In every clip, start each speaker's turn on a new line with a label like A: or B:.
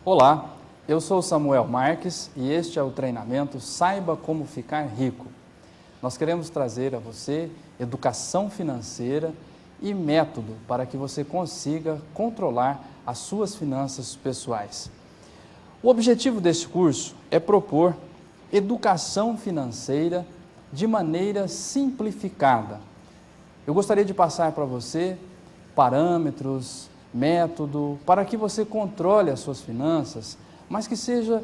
A: Olá, eu sou Samuel Marques e este é o treinamento Saiba Como Ficar Rico. Nós queremos trazer a você educação financeira e método para que você consiga controlar as suas finanças pessoais. O objetivo deste curso é propor educação financeira de maneira simplificada. Eu gostaria de passar para você parâmetros, método, para que você controle as suas finanças, mas que seja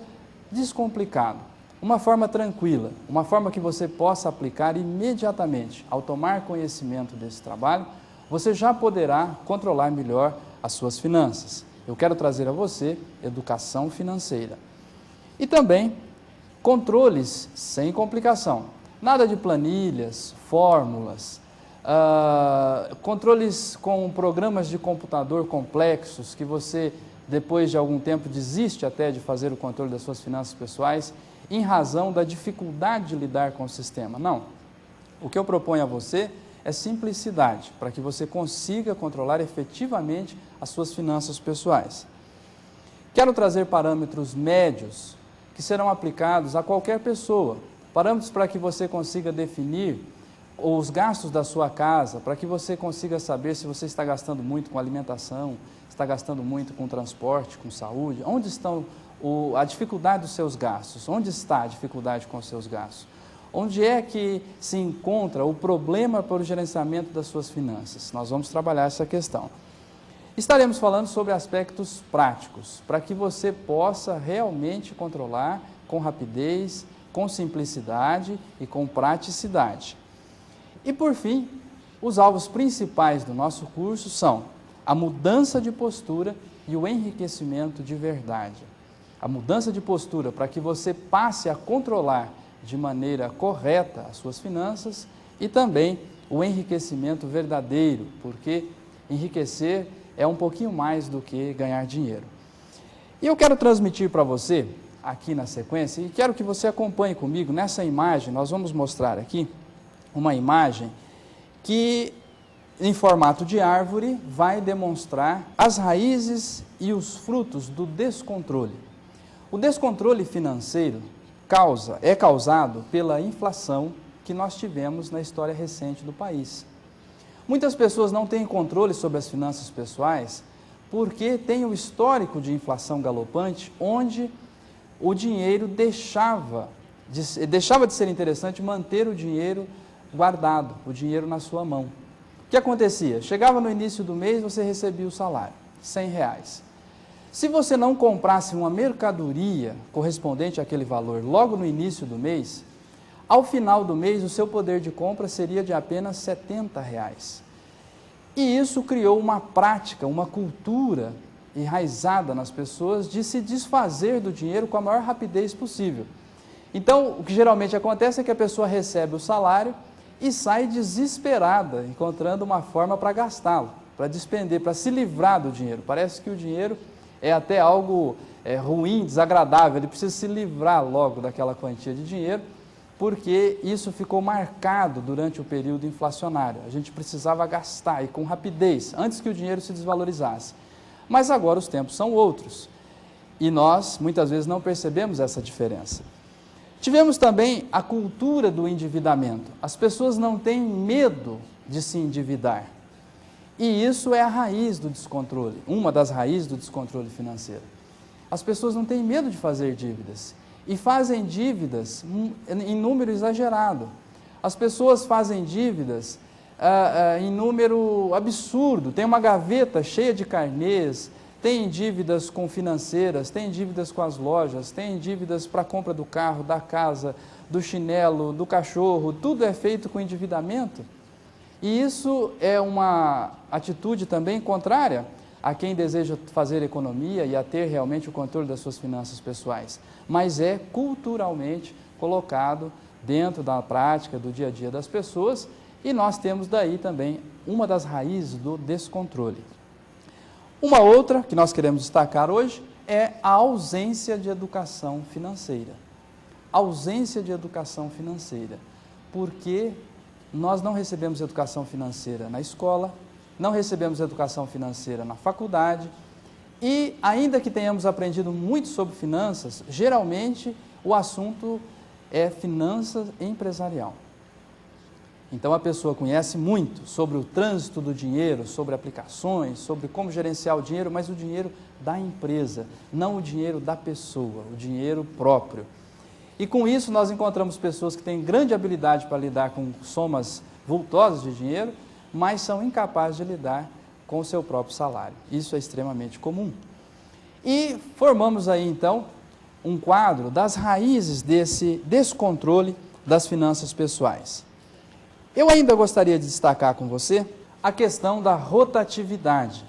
A: descomplicado. Uma forma tranquila, uma forma que você possa aplicar imediatamente. Ao tomar conhecimento desse trabalho, você já poderá controlar melhor as suas finanças. Eu quero trazer a você educação financeira. E também controles sem complicação. Nada de planilhas, fórmulas, controles com programas de computador complexos que você, depois de algum tempo, desiste até de fazer o controle das suas finanças pessoais em razão da dificuldade de lidar com o sistema. Não. O que eu proponho a você é simplicidade, para que você consiga controlar efetivamente as suas finanças pessoais. Quero trazer parâmetros médios que serão aplicados a qualquer pessoa, parâmetros para que você consiga definir os gastos da sua casa, para que você consiga saber se você está gastando muito com alimentação, está gastando muito com transporte, com saúde, onde estão a dificuldade dos seus gastos, onde está a dificuldade com os seus gastos, onde é que se encontra o problema para o gerenciamento das suas finanças. Nós vamos trabalhar essa questão. Estaremos falando sobre aspectos práticos, para que você possa realmente controlar com rapidez, com simplicidade e com praticidade. E, por fim, os alvos principais do nosso curso são a mudança de postura e o enriquecimento de verdade. A mudança de postura para que você passe a controlar de maneira correta as suas finanças e também o enriquecimento verdadeiro, porque enriquecer é um pouquinho mais do que ganhar dinheiro. E eu quero transmitir para você, aqui na sequência, e quero que você acompanhe comigo nessa imagem. Nós vamos mostrar aqui uma imagem que, em formato de árvore, vai demonstrar as raízes e os frutos do descontrole. O descontrole financeiro é causado pela inflação que nós tivemos na história recente do país. Muitas pessoas não têm controle sobre as finanças pessoais porque tem o histórico de inflação galopante, onde o dinheiro deixava de ser interessante manter o dinheiro guardado, o dinheiro na sua mão. O que acontecia? Chegava no início do mês, você recebia o salário, R$100. Se você não comprasse uma mercadoria correspondente àquele valor logo no início do mês, ao final do mês o seu poder de compra seria de apenas R$70. E isso criou uma prática, uma cultura enraizada nas pessoas de se desfazer do dinheiro com a maior rapidez possível. Então, o que geralmente acontece é que a pessoa recebe o salário e sai desesperada, encontrando uma forma para gastá-lo, para despender, para se livrar do dinheiro. Parece que o dinheiro é até algo ruim, desagradável, ele precisa se livrar logo daquela quantia de dinheiro, porque isso ficou marcado durante o período inflacionário. A gente precisava gastar e com rapidez, antes que o dinheiro se desvalorizasse. Mas agora os tempos são outros e nós muitas vezes não percebemos essa diferença. Tivemos também a cultura do endividamento. As pessoas não têm medo de se endividar. E isso é a raiz do descontrole, uma das raízes do descontrole financeiro. As pessoas não têm medo de fazer dívidas e fazem dívidas em número exagerado. As pessoas fazem dívidas em número absurdo, tem uma gaveta cheia de carnês, tem dívidas com financeiras, tem dívidas com as lojas, tem dívidas para a compra do carro, da casa, do chinelo, do cachorro, tudo é feito com endividamento. E isso é uma atitude também contrária a quem deseja fazer economia e a ter realmente o controle das suas finanças pessoais, mas é culturalmente colocado dentro da prática do dia a dia das pessoas e nós temos daí também uma das raízes do descontrole. Uma outra que nós queremos destacar hoje é a ausência de educação financeira. Ausência de educação financeira, porque nós não recebemos educação financeira na escola, não recebemos educação financeira na faculdade E ainda que tenhamos aprendido muito sobre finanças, geralmente o assunto é finança empresarial. Então a pessoa conhece muito sobre o trânsito do dinheiro, sobre aplicações, sobre como gerenciar o dinheiro, mas o dinheiro da empresa, não o dinheiro da pessoa, o dinheiro próprio. E com isso nós encontramos pessoas que têm grande habilidade para lidar com somas vultosas de dinheiro, mas são incapazes de lidar com o seu próprio salário. Isso é extremamente comum. E formamos aí então um quadro das raízes desse descontrole das finanças pessoais. Eu ainda gostaria de destacar com você a questão da rotatividade.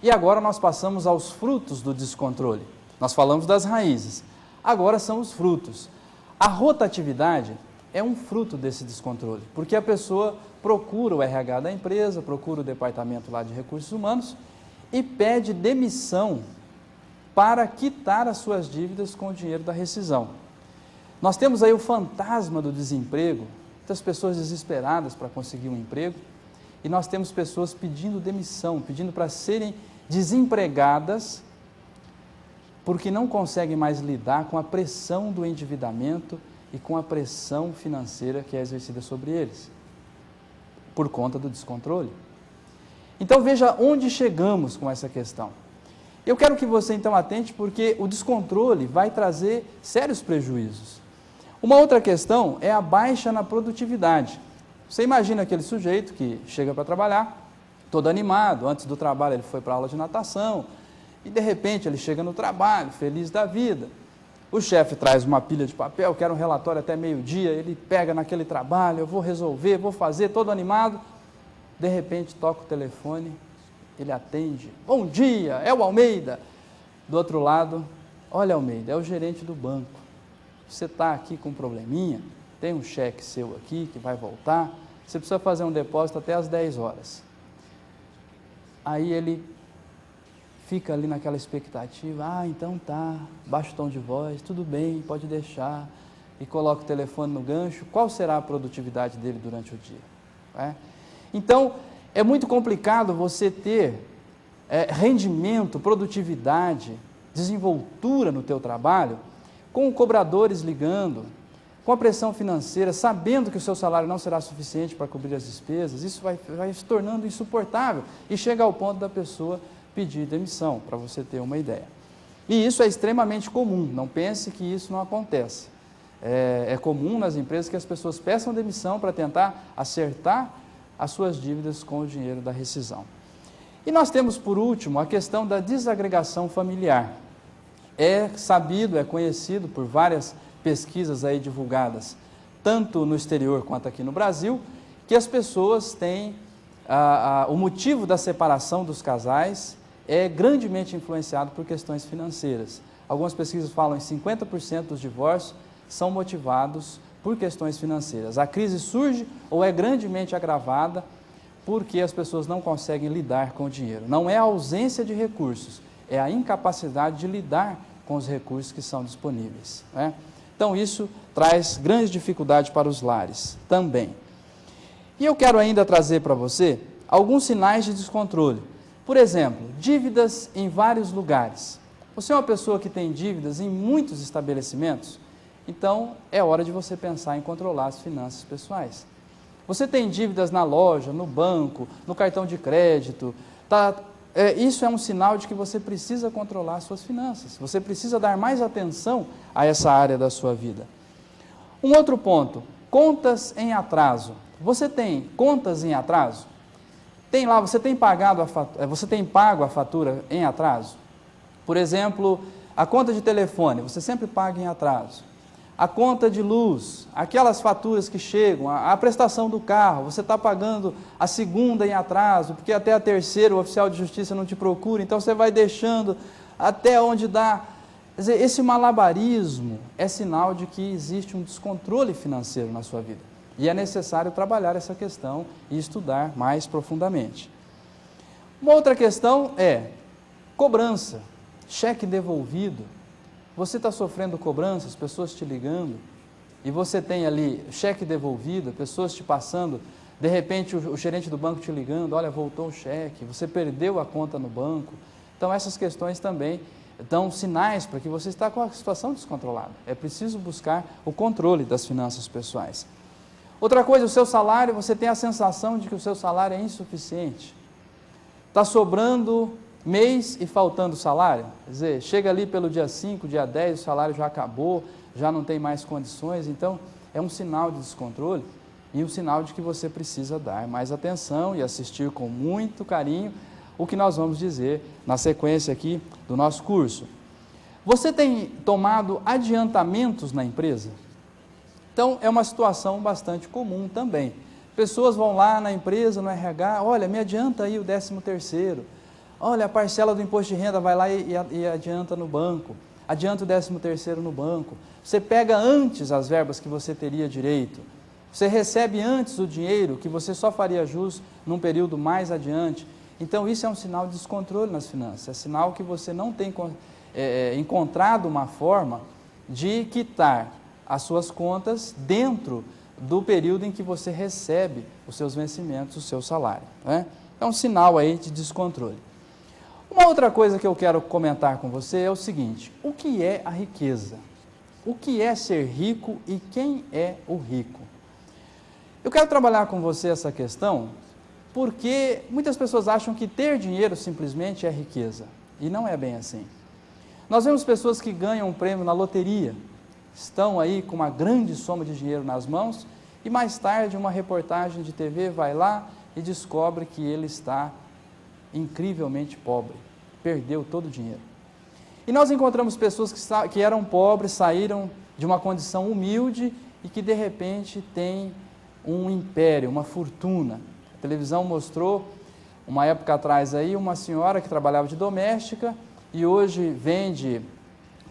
A: E agora nós passamos aos frutos do descontrole. Nós falamos das raízes, agora são os frutos. A rotatividade é um fruto desse descontrole, porque a pessoa procura o RH da empresa, procura o departamento lá de recursos humanos e pede demissão para quitar as suas dívidas com o dinheiro da rescisão. Nós temos aí o fantasma do desemprego, muitas pessoas desesperadas para conseguir um emprego, e nós temos pessoas pedindo demissão, pedindo para serem desempregadas, porque não conseguem mais lidar com a pressão do endividamento e com a pressão financeira que é exercida sobre eles, por conta do descontrole. Então veja onde chegamos com essa questão. Eu quero que você então atente, porque o descontrole vai trazer sérios prejuízos. Uma outra questão é a baixa na produtividade. Você imagina aquele sujeito que chega para trabalhar, todo animado, antes do trabalho ele foi para a aula de natação, e de repente ele chega no trabalho, feliz da vida. O chefe traz uma pilha de papel, quer um relatório até meio-dia, ele pega naquele trabalho, eu vou resolver, vou fazer, todo animado. De repente toca o telefone, ele atende, bom dia, é o Almeida. Do outro lado, olha Almeida, é o gerente do banco. Você está aqui com um probleminha, tem um cheque seu aqui que vai voltar, você precisa fazer um depósito até às 10 horas. Aí ele fica ali naquela expectativa, então tá, baixa o tom de voz, tudo bem, pode deixar, e coloca o telefone no gancho. Qual será a produtividade dele durante o dia? Então, é muito complicado você ter rendimento, produtividade, desenvoltura no teu trabalho, com cobradores ligando, com a pressão financeira, sabendo que o seu salário não será suficiente para cobrir as despesas. Isso vai se tornando insuportável e chega ao ponto da pessoa pedir demissão, para você ter uma ideia. E isso é extremamente comum, não pense que isso não acontece. É comum nas empresas que as pessoas peçam demissão para tentar acertar as suas dívidas com o dinheiro da rescisão. E nós temos, por último, a questão da desagregação familiar. É sabido, é conhecido por várias pesquisas aí divulgadas, tanto no exterior quanto aqui no Brasil, que as pessoas têm, o motivo da separação dos casais é grandemente influenciado por questões financeiras. Algumas pesquisas falam em 50% dos divórcios são motivados por questões financeiras. A crise surge ou é grandemente agravada porque as pessoas não conseguem lidar com o dinheiro. Não é a ausência de recursos, é a incapacidade de lidar com os recursos que são disponíveis, né? Então isso traz grande dificuldade para os lares também. E eu quero ainda trazer para você alguns sinais de descontrole. Por exemplo, dívidas em vários lugares. Você é uma pessoa que tem dívidas em muitos estabelecimentos? Então é hora de você pensar em controlar as finanças pessoais. Você tem dívidas na loja, no banco, no cartão de crédito, isso é um sinal de que você precisa controlar as suas finanças, você precisa dar mais atenção a essa área da sua vida. Um outro ponto, contas em atraso. Você tem contas em atraso? Tem lá, você tem pago a fatura em atraso? Por exemplo, a conta de telefone, você sempre paga em atraso. A conta de luz, aquelas faturas que chegam, a prestação do carro, você está pagando a segunda em atraso, porque até a terceira o oficial de justiça não te procura, então você vai deixando até onde dá. Quer dizer, esse malabarismo é sinal de que existe um descontrole financeiro na sua vida. E é necessário trabalhar essa questão e estudar mais profundamente. Uma outra questão é cobrança, cheque devolvido. Você está sofrendo cobranças, pessoas te ligando, e você tem ali cheque devolvido, pessoas te passando, de repente o gerente do banco te ligando, olha, voltou o cheque, você perdeu a conta no banco. Então, essas questões também dão sinais para que você está com a situação descontrolada. É preciso buscar o controle das finanças pessoais. Outra coisa, o seu salário, você tem a sensação de que o seu salário é insuficiente. Está sobrando mês e faltando salário. Quer dizer, chega ali pelo dia 5, dia 10, o salário já acabou, já não tem mais condições. Então, é um sinal de descontrole e um sinal de que você precisa dar mais atenção e assistir com muito carinho o que nós vamos dizer na sequência aqui do nosso curso. Você tem tomado adiantamentos na empresa? Então, é uma situação bastante comum também. Pessoas vão lá na empresa, no RH, olha, me adianta aí o 13º. Olha, a parcela do imposto de renda vai lá e adianta no banco. Adianta o 13º no banco. Você pega antes as verbas que você teria direito. Você recebe antes o dinheiro que você só faria jus num período mais adiante. Então, isso é um sinal de descontrole nas finanças. É sinal que você não tem encontrado uma forma de quitar as suas contas dentro do período em que você recebe os seus vencimentos, o seu salário. Né? É um sinal aí de descontrole. Uma outra coisa que eu quero comentar com você é o seguinte: o que é a riqueza? O que é ser rico e quem é o rico? Eu quero trabalhar com você essa questão porque muitas pessoas acham que ter dinheiro simplesmente é riqueza, e não é bem assim. Nós vemos pessoas que ganham um prêmio na loteria, estão aí com uma grande soma de dinheiro nas mãos e mais tarde uma reportagem de TV vai lá e descobre que ele está incrivelmente pobre, perdeu todo o dinheiro. E nós encontramos pessoas que eram pobres, saíram de uma condição humilde e que de repente têm um império, uma fortuna. A televisão mostrou, uma época atrás aí, uma senhora que trabalhava de doméstica e hoje vende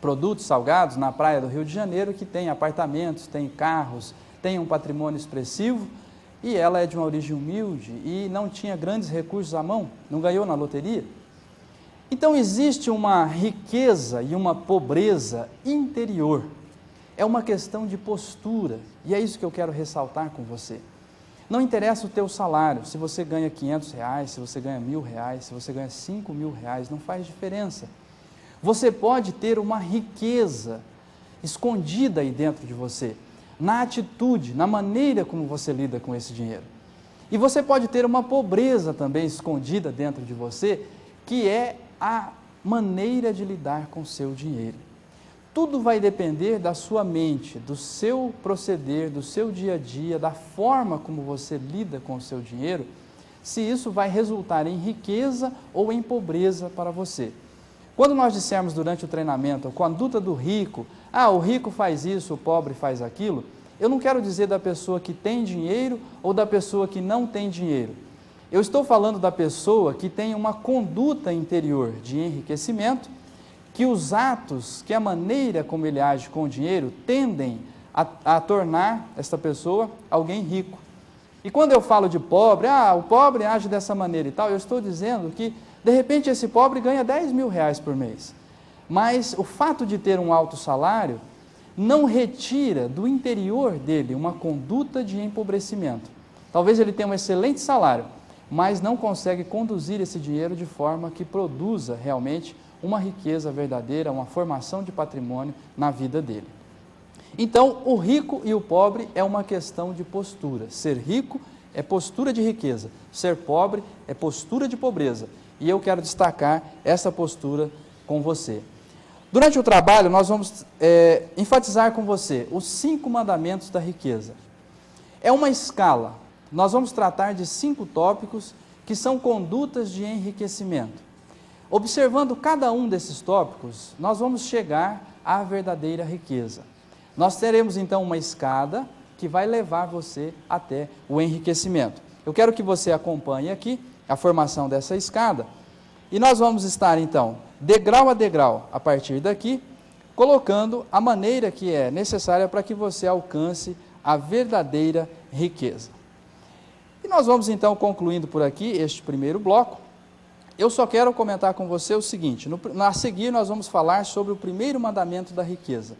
A: produtos salgados na praia do Rio de Janeiro, que tem apartamentos, tem carros, tem um patrimônio expressivo, e ela é de uma origem humilde e não tinha grandes recursos à mão, não ganhou na loteria. Então existe uma riqueza e uma pobreza interior, é uma questão de postura, e é isso que eu quero ressaltar com você. Não interessa o teu salário, se você ganha R$500, se você ganha R$1.000, se você ganha R$5.000, não faz diferença. Você pode ter uma riqueza escondida aí dentro de você, na atitude, na maneira como você lida com esse dinheiro. E você pode ter uma pobreza também escondida dentro de você, que é a maneira de lidar com o seu dinheiro. Tudo vai depender da sua mente, do seu proceder, do seu dia a dia, da forma como você lida com o seu dinheiro, se isso vai resultar em riqueza ou em pobreza para você. Quando nós dissermos durante o treinamento a conduta do rico, o rico faz isso, o pobre faz aquilo, eu não quero dizer da pessoa que tem dinheiro ou da pessoa que não tem dinheiro. Eu estou falando da pessoa que tem uma conduta interior de enriquecimento, que os atos, que a maneira como ele age com o dinheiro tendem a tornar esta pessoa alguém rico. E quando eu falo de pobre, o pobre age dessa maneira e tal, eu estou dizendo que de repente esse pobre ganha R$10.000 por mês, mas o fato de ter um alto salário não retira do interior dele uma conduta de empobrecimento. Talvez ele tenha um excelente salário, mas não consegue conduzir esse dinheiro de forma que produza realmente uma riqueza verdadeira, uma formação de patrimônio na vida dele. Então, o rico e o pobre é uma questão de postura. Ser rico é postura de riqueza, ser pobre é postura de pobreza. E eu quero destacar essa postura com você. Durante o trabalho, nós vamos enfatizar com você os 5 mandamentos da riqueza. É uma escala. Nós vamos tratar de 5 tópicos que são condutas de enriquecimento. Observando cada um desses tópicos, nós vamos chegar à verdadeira riqueza. Nós teremos então uma escada que vai levar você até o enriquecimento. Eu quero que você acompanhe aqui a formação dessa escada e nós vamos estar então, degrau a degrau, a partir daqui, colocando a maneira que é necessária para que você alcance a verdadeira riqueza. E nós vamos então concluindo por aqui este primeiro bloco. Eu só quero comentar com você o seguinte, a seguir nós vamos falar sobre o primeiro mandamento da riqueza.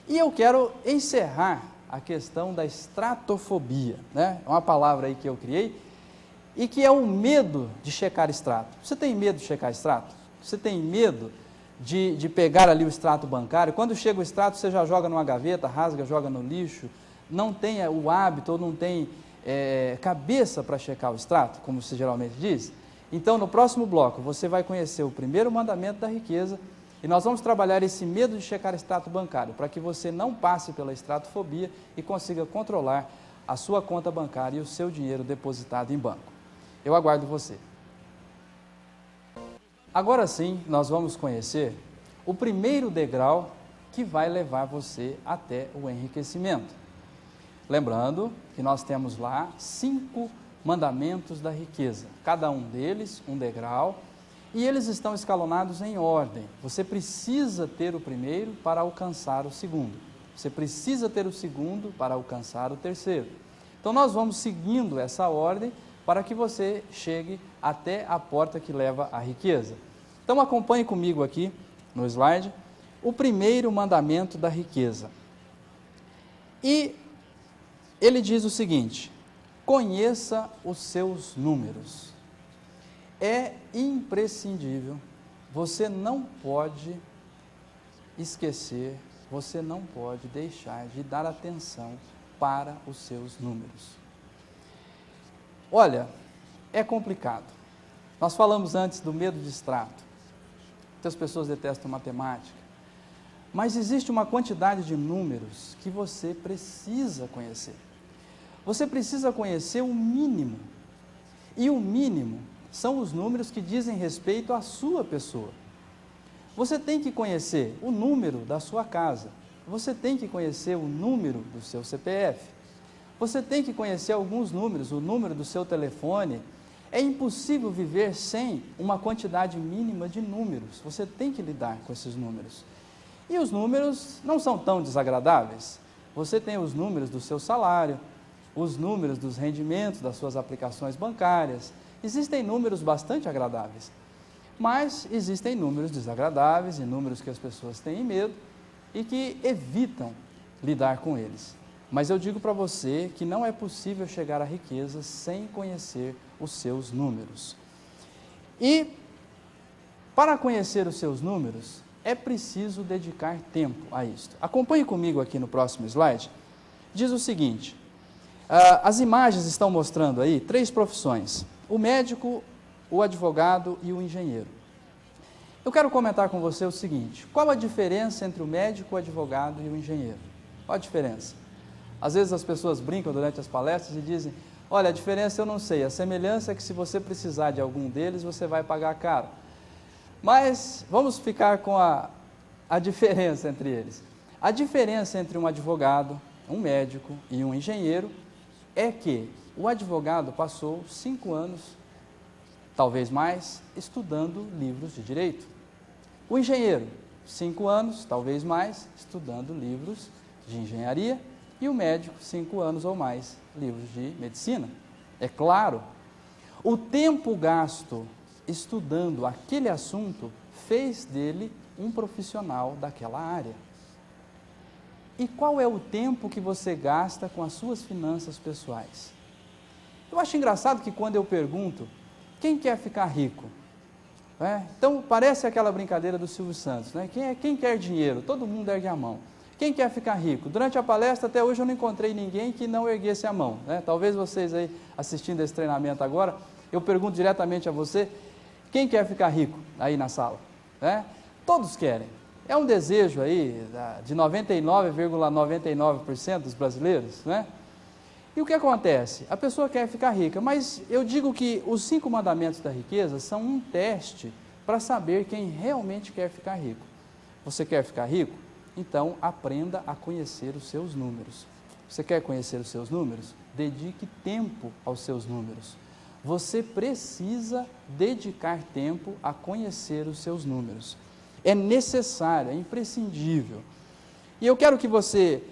A: E eu quero encerrar a questão da estratofobia, né? É uma palavra aí que eu criei, e que é o medo de checar extrato. Você tem medo de checar extrato? Você tem medo de pegar ali o extrato bancário? Quando chega o extrato, você já joga numa gaveta, rasga, joga no lixo, não tem o hábito ou não tem cabeça para checar o extrato, como se geralmente diz? Então, no próximo bloco, você vai conhecer o primeiro mandamento da riqueza e nós vamos trabalhar esse medo de checar extrato bancário, para que você não passe pela extratofobia e consiga controlar a sua conta bancária e o seu dinheiro depositado em banco. Eu aguardo você. Agora sim, nós vamos conhecer o primeiro degrau que vai levar você até o enriquecimento. Lembrando que nós temos lá 5 mandamentos da riqueza, cada um deles um degrau, e eles estão escalonados em ordem. Você precisa ter o primeiro para alcançar o segundo. Você precisa ter o segundo para alcançar o terceiro. Então nós vamos seguindo essa ordem para que você chegue até a porta que leva à riqueza. Então acompanhe comigo aqui no slide o primeiro mandamento da riqueza. E ele diz o seguinte: conheça os seus números. É imprescindível, você não pode esquecer, você não pode deixar de dar atenção para os seus números. Olha, é complicado. Nós falamos antes do medo de extrato. Muitas pessoas detestam matemática. Mas existe uma quantidade de números que você precisa conhecer. Você precisa conhecer o mínimo. E o mínimo são os números que dizem respeito à sua pessoa. Você tem que conhecer o número da sua casa. Você tem que conhecer o número do seu CPF. Você tem que conhecer alguns números, o número do seu telefone. É impossível viver sem uma quantidade mínima de números. Você tem que lidar com esses números. E os números não são tão desagradáveis. Você tem os números do seu salário, os números dos rendimentos das suas aplicações bancárias. Existem números bastante agradáveis, mas existem números desagradáveis e números que as pessoas têm medo e que evitam lidar com eles. Mas eu digo para você que não é possível chegar à riqueza sem conhecer os seus números. E para conhecer os seus números, é preciso dedicar tempo a isto. Acompanhe comigo aqui no próximo slide. Diz o seguinte: as imagens estão mostrando aí 3 profissões: o médico, o advogado e o engenheiro. Eu quero comentar com você o seguinte: qual a diferença entre o médico, o advogado e o engenheiro? Qual a diferença? Às vezes as pessoas brincam durante as palestras e dizem: olha, a diferença eu não sei, a semelhança é que se você precisar de algum deles, você vai pagar caro. Mas vamos ficar com a diferença entre eles. A diferença entre um advogado, um médico e um engenheiro é que o advogado passou 5 anos, talvez mais, estudando livros de direito. O engenheiro, 5 anos, talvez mais, estudando livros de engenharia. E o médico, 5 anos ou mais, livros de medicina. É claro, o tempo gasto estudando aquele assunto fez dele um profissional daquela área. E qual é o tempo que você gasta com as suas finanças pessoais? Eu acho engraçado que quando eu pergunto, quem quer ficar rico? Então, parece aquela brincadeira do Silvio Santos, né? Quem quer dinheiro? Todo mundo ergue a mão. Quem quer ficar rico? Durante a palestra, até hoje, eu não encontrei ninguém que não erguesse a mão, né? Talvez vocês aí, assistindo esse treinamento agora, eu pergunto diretamente a você, quem quer ficar rico aí na sala? Todos querem. É um desejo aí de 99,99% dos brasileiros, né? E o que acontece? A pessoa quer ficar rica, mas eu digo que os 5 mandamentos da riqueza são um teste para saber quem realmente quer ficar rico. Você quer ficar rico? Então, aprenda a conhecer os seus números. Você quer conhecer os seus números? Dedique tempo aos seus números. Você precisa dedicar tempo a conhecer os seus números. É necessário, é imprescindível. E eu quero que você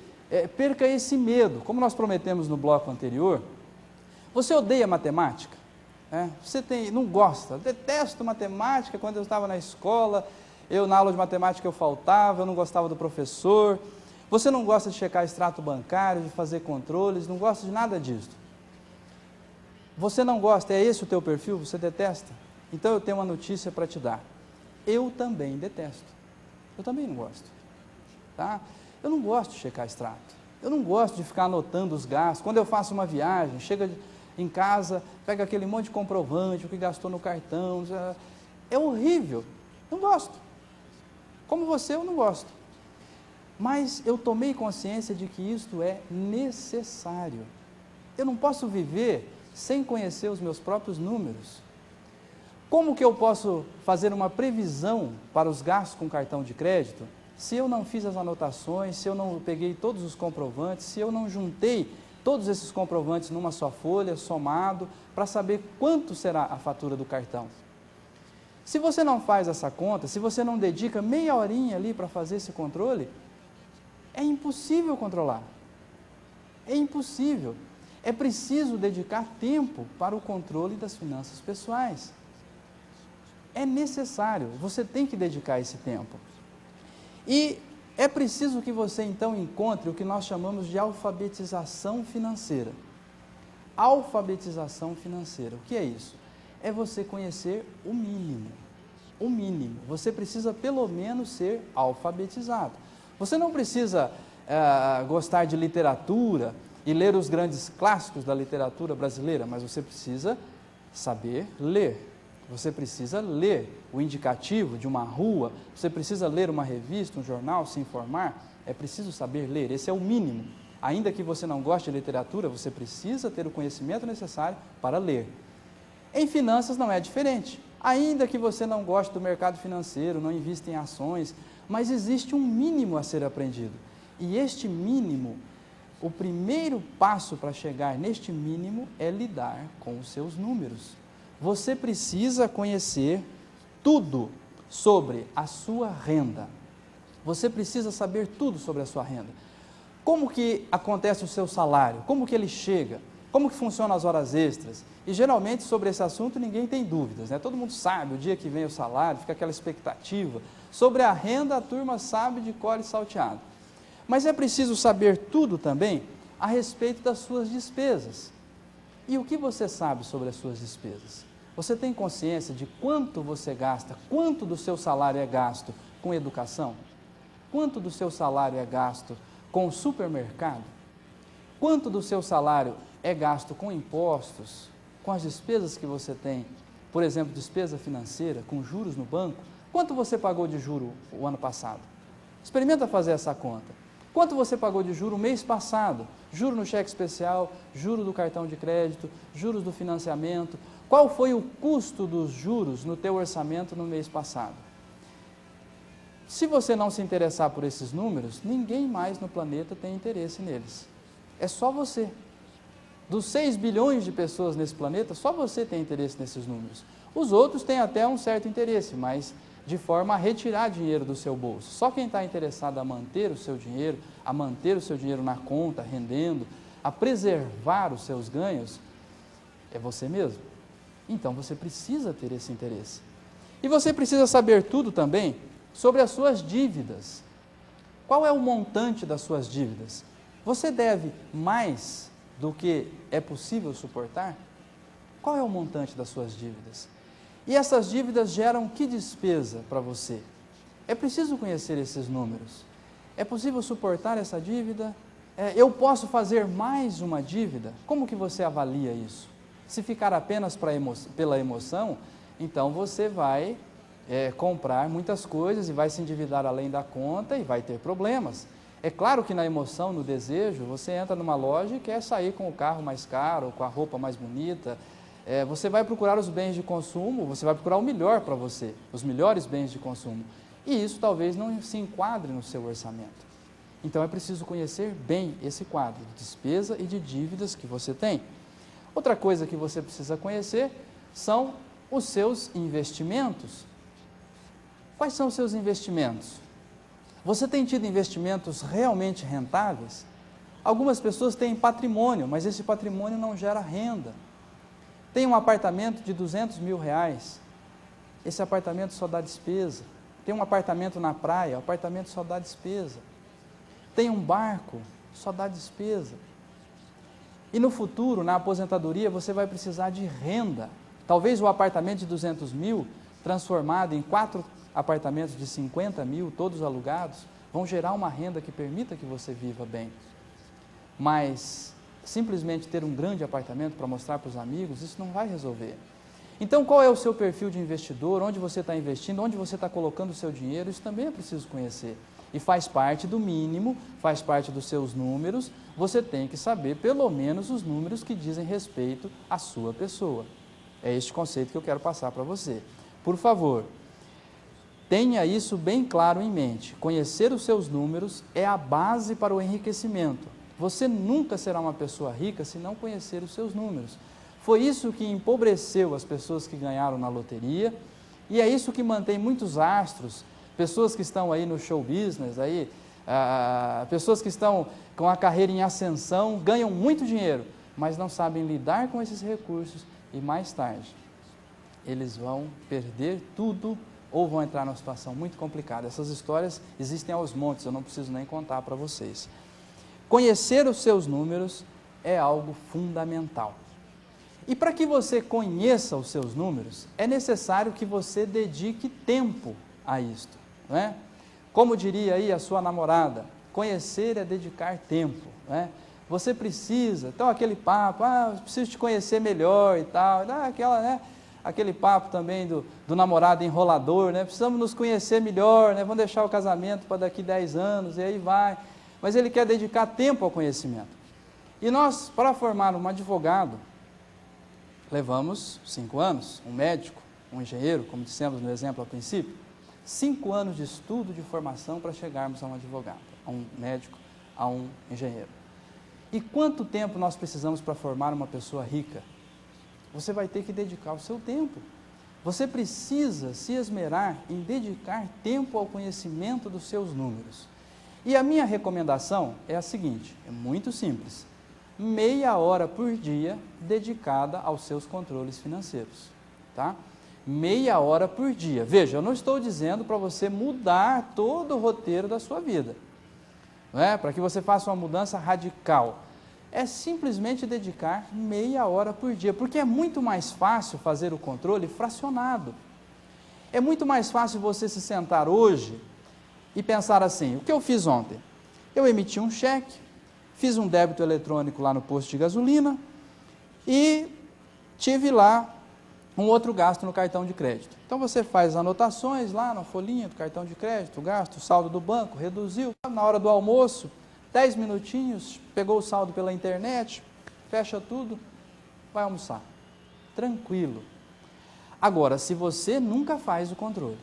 A: perca esse medo. Como nós prometemos no bloco anterior, você odeia matemática? Você não gosta? Eu detesto matemática. Quando eu estava na escola, na aula de matemática eu faltava, eu não gostava do professor. Você não gosta de checar extrato bancário, de fazer controles, não gosta de nada disso. Você não gosta, é esse o teu perfil? Você detesta? Então eu tenho uma notícia para te dar. eu também detesto. Eu também não gosto. Tá? Eu não gosto de checar extrato. Eu não gosto de ficar anotando os gastos. Quando eu faço uma viagem, chega em casa, pega aquele monte de comprovante, o que gastou no cartão. É horrível. Não gosto. Como você, eu não gosto. Mas eu tomei consciência de que isto é necessário. Eu não posso viver sem conhecer os meus próprios números. Como que eu posso fazer uma previsão para os gastos com cartão de crédito se eu não fiz as anotações, se eu não peguei todos os comprovantes, se eu não juntei todos esses comprovantes numa só folha, somado, para saber quanto será a fatura do cartão? Se você não faz essa conta, se você não dedica meia horinha ali para fazer esse controle, é impossível controlar. É impossível. É preciso dedicar tempo para o controle das finanças pessoais. É necessário, você tem que dedicar esse tempo. E é preciso que você então encontre o que nós chamamos de alfabetização financeira. Alfabetização financeira, o que é isso? É você conhecer o mínimo. O mínimo. Você precisa pelo menos ser alfabetizado. Você não precisa gostar de literatura e ler os grandes clássicos da literatura brasileira, mas você precisa saber ler. Você precisa ler o indicativo de uma rua, você precisa ler uma revista, um jornal, se informar. É preciso saber ler, esse é o mínimo. Ainda que você não goste de literatura, você precisa ter o conhecimento necessário para ler. Em finanças não é diferente. Ainda que você não goste do mercado financeiro, não invista em ações, mas existe um mínimo a ser aprendido. E este mínimo, o primeiro passo para chegar neste mínimo é lidar com os seus números. Você precisa conhecer tudo sobre a sua renda. Você precisa saber tudo sobre a sua renda. Como que acontece o seu salário? Como que ele chega? Como que funcionam as horas extras? E geralmente sobre esse assunto ninguém tem dúvidas, né? Todo mundo sabe o dia que vem o salário, fica aquela expectativa. Sobre a renda a turma sabe de cor e salteado. Mas é preciso saber tudo também a respeito das suas despesas. E o que você sabe sobre as suas despesas? Você tem consciência de quanto você gasta, quanto do seu salário é gasto com educação? Quanto do seu salário é gasto com o supermercado? Quanto do seu salário é gasto com impostos, com as despesas que você tem, por exemplo, despesa financeira, com juros no banco? Quanto você pagou de juro o ano passado? Experimenta fazer essa conta. Quanto você pagou de juro o mês passado? Juro no cheque especial, juro do cartão de crédito, juros do financiamento. Qual foi o custo dos juros no teu orçamento no mês passado? Se você não se interessar por esses números, ninguém mais no planeta tem interesse neles. É só você. Dos 6 bilhões de pessoas nesse planeta, só você tem interesse nesses números. Os outros têm até um certo interesse, mas de forma a retirar dinheiro do seu bolso. Só quem está interessado a manter o seu dinheiro, a manter o seu dinheiro na conta, rendendo, a preservar os seus ganhos, é você mesmo. Então você precisa ter esse interesse. E você precisa saber tudo também sobre as suas dívidas. Qual é o montante das suas dívidas? Você deve mais do que é possível suportar? Qual é o montante das suas dívidas? E essas dívidas geram que despesa para você? É preciso conhecer esses números. É possível suportar essa dívida? Eu posso fazer mais uma dívida? Como que você avalia isso? Se ficar apenas pela emoção, então você vai comprar muitas coisas e vai se endividar além da conta e vai ter problemas. É claro que na emoção, no desejo, você entra numa loja e quer sair com o carro mais caro, com a roupa mais bonita. Você vai procurar os bens de consumo, você vai procurar o melhor para você, os melhores bens de consumo. E isso talvez não se enquadre no seu orçamento. Então é preciso conhecer bem esse quadro de despesa e de dívidas que você tem. Outra coisa que você precisa conhecer são os seus investimentos. Quais são os seus investimentos? Você tem tido investimentos realmente rentáveis? Algumas pessoas têm patrimônio, mas esse patrimônio não gera renda. Tem um apartamento de R$200 mil, esse apartamento só dá despesa. Tem um apartamento na praia, o apartamento só dá despesa. Tem um barco, só dá despesa. E no futuro, na aposentadoria, você vai precisar de renda. Talvez o apartamento de R$200 mil, transformado em 4 apartamentos de 50 mil, todos alugados, vão gerar uma renda que permita que você viva bem. Mas simplesmente ter um grande apartamento para mostrar para os amigos, isso não vai resolver. Então, qual é o seu perfil de investidor, onde você está investindo, onde você está colocando o seu dinheiro, isso também é preciso conhecer. E faz parte do mínimo, faz parte dos seus números, você tem que saber pelo menos os números que dizem respeito à sua pessoa. É este conceito que eu quero passar para você. Por favor, tenha isso bem claro em mente. Conhecer os seus números é a base para o enriquecimento. Você nunca será uma pessoa rica se não conhecer os seus números. Foi isso que empobreceu as pessoas que ganharam na loteria e é isso que mantém muitos astros, pessoas que estão aí no show business, aí, pessoas que estão com a carreira em ascensão, ganham muito dinheiro, mas não sabem lidar com esses recursos e mais tarde eles vão perder tudo ou vão entrar numa situação muito complicada. Essas histórias existem aos montes, eu não preciso nem contar para vocês. Conhecer os seus números é algo fundamental. E para que você conheça os seus números, é necessário que você dedique tempo a isto, não é? Como diria aí a sua namorada, conhecer é dedicar tempo, não é? Você precisa, então aquele papo, preciso te conhecer melhor e tal, aquele papo também do namorado enrolador, né? Precisamos nos conhecer melhor, né? Vamos deixar o casamento para daqui 10 anos e aí vai. Mas ele quer dedicar tempo ao conhecimento. E nós, para formar um advogado, levamos 5 anos, um médico, um engenheiro, como dissemos no exemplo ao princípio, 5 anos de estudo, de formação para chegarmos a um advogado, a um médico, a um engenheiro. E quanto tempo nós precisamos para formar uma pessoa rica? Você vai ter que dedicar o seu tempo. Você precisa se esmerar em dedicar tempo ao conhecimento dos seus números. E a minha recomendação é a seguinte, é muito simples. Meia hora por dia dedicada aos seus controles financeiros, tá? Meia hora por dia. Veja, eu não estou dizendo para você mudar todo o roteiro da sua vida, não é? Para que você faça uma mudança radical. É simplesmente dedicar meia hora por dia, porque é muito mais fácil fazer o controle fracionado. É muito mais fácil você se sentar hoje e pensar assim, o que eu fiz ontem? Eu emiti um cheque, fiz um débito eletrônico lá no posto de gasolina e tive lá um outro gasto no cartão de crédito. Então você faz anotações lá na folhinha do cartão de crédito, gasto, o saldo do banco, reduziu. Na hora do almoço, 10 minutinhos, pegou o saldo pela internet, fecha tudo, vai almoçar. Tranquilo. Agora, se você nunca faz o controle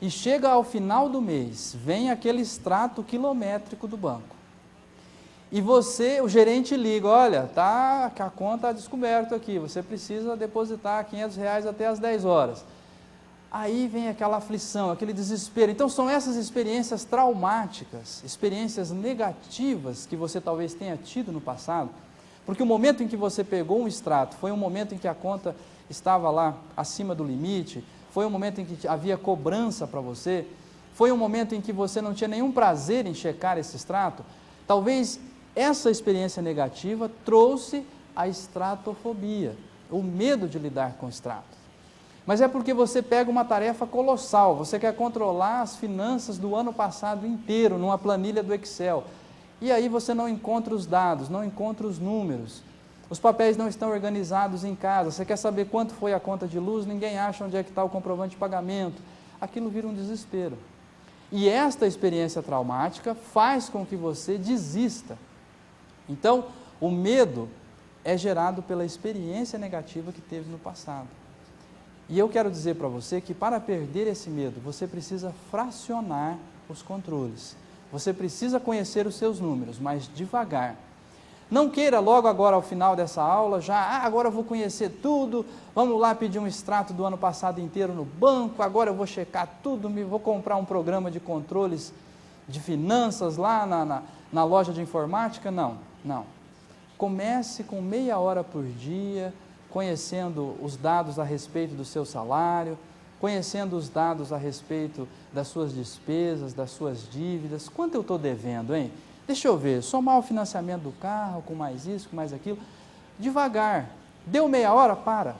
A: e chega ao final do mês, vem aquele extrato quilométrico do banco, e o gerente liga, olha, a conta está descoberta aqui, você precisa depositar R$500 até às 10 horas. Aí vem aquela aflição, aquele desespero. Então são essas experiências traumáticas, experiências negativas que você talvez tenha tido no passado, porque o momento em que você pegou um extrato foi um momento em que a conta estava lá acima do limite, foi um momento em que havia cobrança para você, foi um momento em que você não tinha nenhum prazer em checar esse extrato. Talvez essa experiência negativa trouxe a estratofobia, o medo de lidar com o extrato. Mas é porque você pega uma tarefa colossal, você quer controlar as finanças do ano passado inteiro numa planilha do Excel. E aí você não encontra os dados, não encontra os números. Os papéis não estão organizados em casa, você quer saber quanto foi a conta de luz, ninguém acha onde é que está o comprovante de pagamento. Aquilo vira um desespero. E esta experiência traumática faz com que você desista. Então, o medo é gerado pela experiência negativa que teve no passado. E eu quero dizer para você que para perder esse medo, você precisa fracionar os controles. Você precisa conhecer os seus números, mas devagar. Não queira logo agora ao final dessa aula, agora eu vou conhecer tudo, vamos lá pedir um extrato do ano passado inteiro no banco, agora eu vou checar tudo, vou comprar um programa de controles de finanças lá na loja de informática. Não. Comece com meia hora por dia, conhecendo os dados a respeito do seu salário, conhecendo os dados a respeito das suas despesas, das suas dívidas. Quanto eu estou devendo, hein? Deixa eu ver, somar o financiamento do carro, com mais isso, com mais aquilo. Devagar. Deu meia hora, para.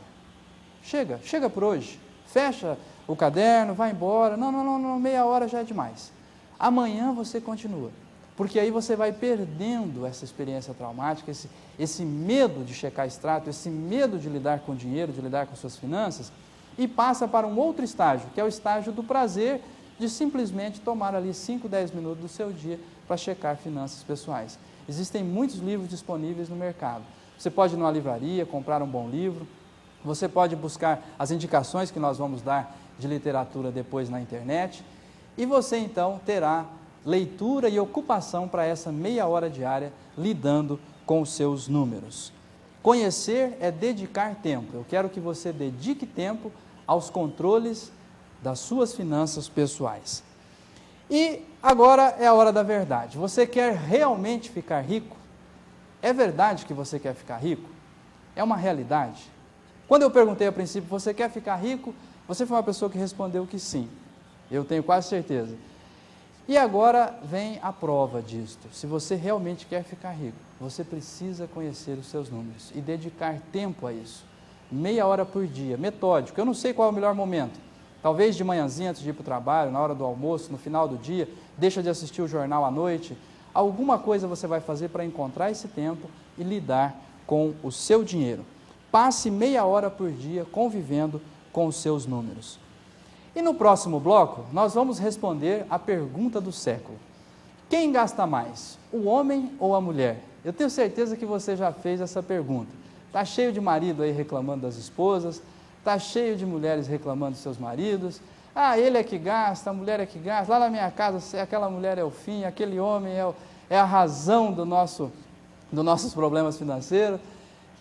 A: Chega por hoje. Fecha o caderno, vai embora, não, meia hora já é demais. Amanhã você continua, porque aí você vai perdendo essa experiência traumática, esse medo de checar extrato, esse medo de lidar com o dinheiro, de lidar com suas finanças, e passa para um outro estágio, que é o estágio do prazer de simplesmente tomar ali 5, 10 minutos do seu dia para checar finanças pessoais. Existem muitos livros disponíveis no mercado. Você pode ir numa livraria, comprar um bom livro, você pode buscar as indicações que nós vamos dar de literatura depois na internet, e você então terá leitura e ocupação para essa meia hora diária lidando com os seus números. Conhecer é dedicar tempo. Eu quero que você dedique tempo aos controles das suas finanças pessoais. E agora é a hora da verdade. Você quer realmente ficar rico? É verdade que você quer ficar rico? É uma realidade? Quando eu perguntei a princípio, você quer ficar rico? Você foi uma pessoa que respondeu que sim. Eu tenho quase certeza. E agora vem a prova disto. Se você realmente quer ficar rico, você precisa conhecer os seus números e dedicar tempo a isso. Meia hora por dia, metódico. Eu não sei qual é o melhor momento. Talvez de manhãzinha antes de ir para o trabalho, na hora do almoço, no final do dia, deixa de assistir o jornal à noite. Alguma coisa você vai fazer para encontrar esse tempo e lidar com o seu dinheiro. Passe meia hora por dia convivendo com os seus números. E no próximo bloco, nós vamos responder a pergunta do século. Quem gasta mais, o homem ou a mulher? Eu tenho certeza que você já fez essa pergunta. Está cheio de marido aí reclamando das esposas, está cheio de mulheres reclamando dos seus maridos. Ah, ele é que gasta, a mulher é que gasta. Lá na minha casa, aquela mulher é o fim, aquele homem é a razão dos nossos problemas financeiros.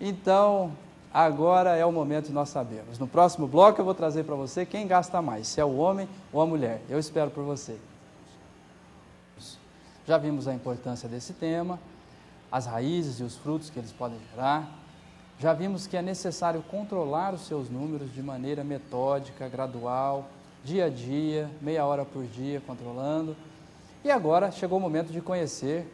A: Então, agora é o momento de nós sabermos. No próximo bloco eu vou trazer para você quem gasta mais, se é o homem ou a mulher. Eu espero por você. Já vimos a importância desse tema, as raízes e os frutos que eles podem gerar. Já vimos que é necessário controlar os seus números de maneira metódica, gradual, dia a dia, meia hora por dia, controlando. E agora chegou o momento de conhecer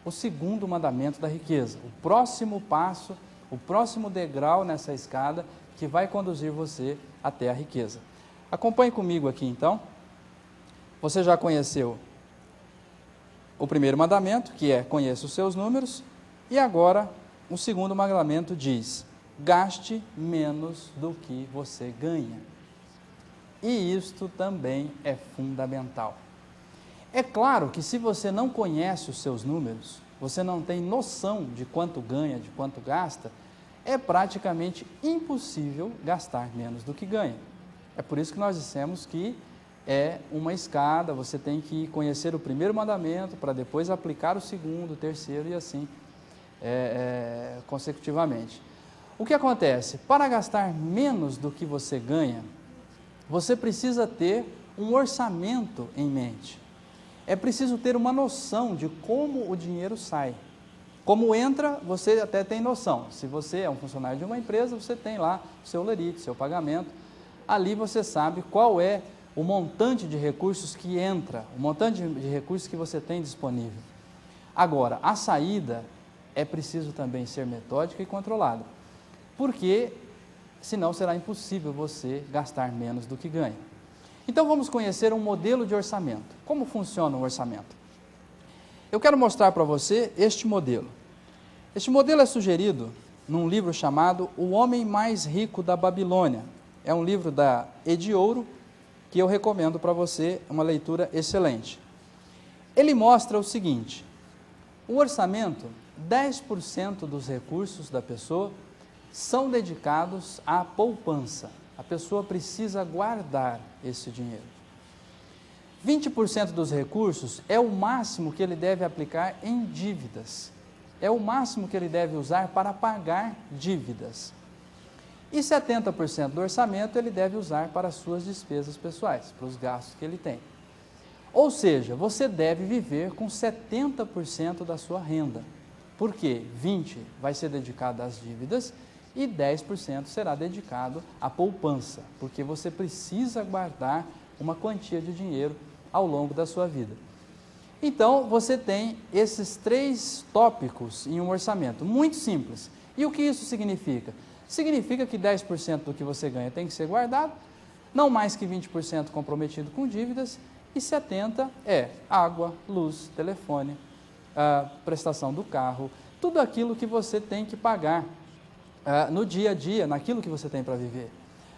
A: o segundo mandamento da riqueza, o próximo passo, o próximo degrau nessa escada que vai conduzir você até a riqueza. Acompanhe comigo aqui então. Você já conheceu o primeiro mandamento, que é conheça os seus números, e agora o segundo mandamento diz: gaste menos do que você ganha. E isto também é fundamental. É claro que se você não conhece os seus números, você não tem noção de quanto ganha, de quanto gasta, é praticamente impossível gastar menos do que ganha. É por isso que nós dissemos que é uma escada, você tem que conhecer o primeiro mandamento para depois aplicar o segundo, o terceiro e assim consecutivamente. O que acontece? Para gastar menos do que você ganha, você precisa ter um orçamento em mente. É preciso ter uma noção de como o dinheiro sai. Como entra, você até tem noção. Se você é um funcionário de uma empresa, você tem lá o seu lerite, seu pagamento. Ali você sabe qual é o montante de recursos que entra, o montante de recursos que você tem disponível. Agora, a saída é preciso também ser metódica e controlada, porque senão será impossível você gastar menos do que ganha. Então vamos conhecer um modelo de orçamento. Como funciona um orçamento? Eu quero mostrar para você este modelo. Este modelo é sugerido num livro chamado O Homem Mais Rico da Babilônia. É um livro da Ediouro, que eu recomendo para você, uma leitura excelente. Ele mostra o seguinte: o orçamento, 10% dos recursos da pessoa são dedicados à poupança. A pessoa precisa guardar esse dinheiro. 20% dos recursos é o máximo que ele deve aplicar em dívidas. É o máximo que ele deve usar para pagar dívidas. E 70% do orçamento ele deve usar para as suas despesas pessoais, para os gastos que ele tem. Ou seja, você deve viver com 70% da sua renda. Por quê? 20% vai ser dedicado às dívidas e 10% será dedicado à poupança, porque você precisa guardar uma quantia de dinheiro ao longo da sua vida. Então, você tem esses 3 tópicos em um orçamento, muito simples. E o que isso significa? Significa que 10% do que você ganha tem que ser guardado, não mais que 20% comprometido com dívidas, e 70% é água, luz, telefone, prestação do carro, tudo aquilo que você tem que pagar no dia a dia, naquilo que você tem para viver.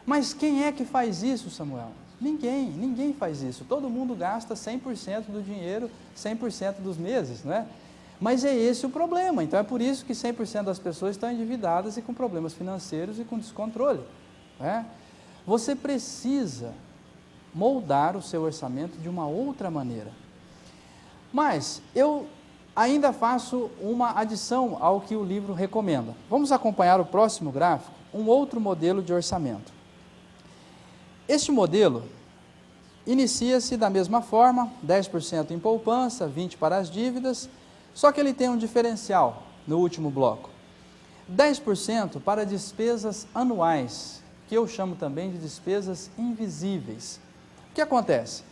A: Mas quem é que faz isso, Samuel? Ninguém faz isso. Todo mundo gasta 100% do dinheiro, 100% dos meses, não é? Mas é esse o problema. Então é por isso que 100% das pessoas estão endividadas e com problemas financeiros e com descontrole, não é? Você precisa moldar o seu orçamento de uma outra maneira. Mas eu ainda faço uma adição ao que o livro recomenda. Vamos acompanhar o próximo gráfico, um outro modelo de orçamento. Este modelo inicia-se da mesma forma, 10% em poupança, 20% para as dívidas, só que ele tem um diferencial no último bloco. 10% para despesas anuais, que eu chamo também de despesas invisíveis. O que acontece?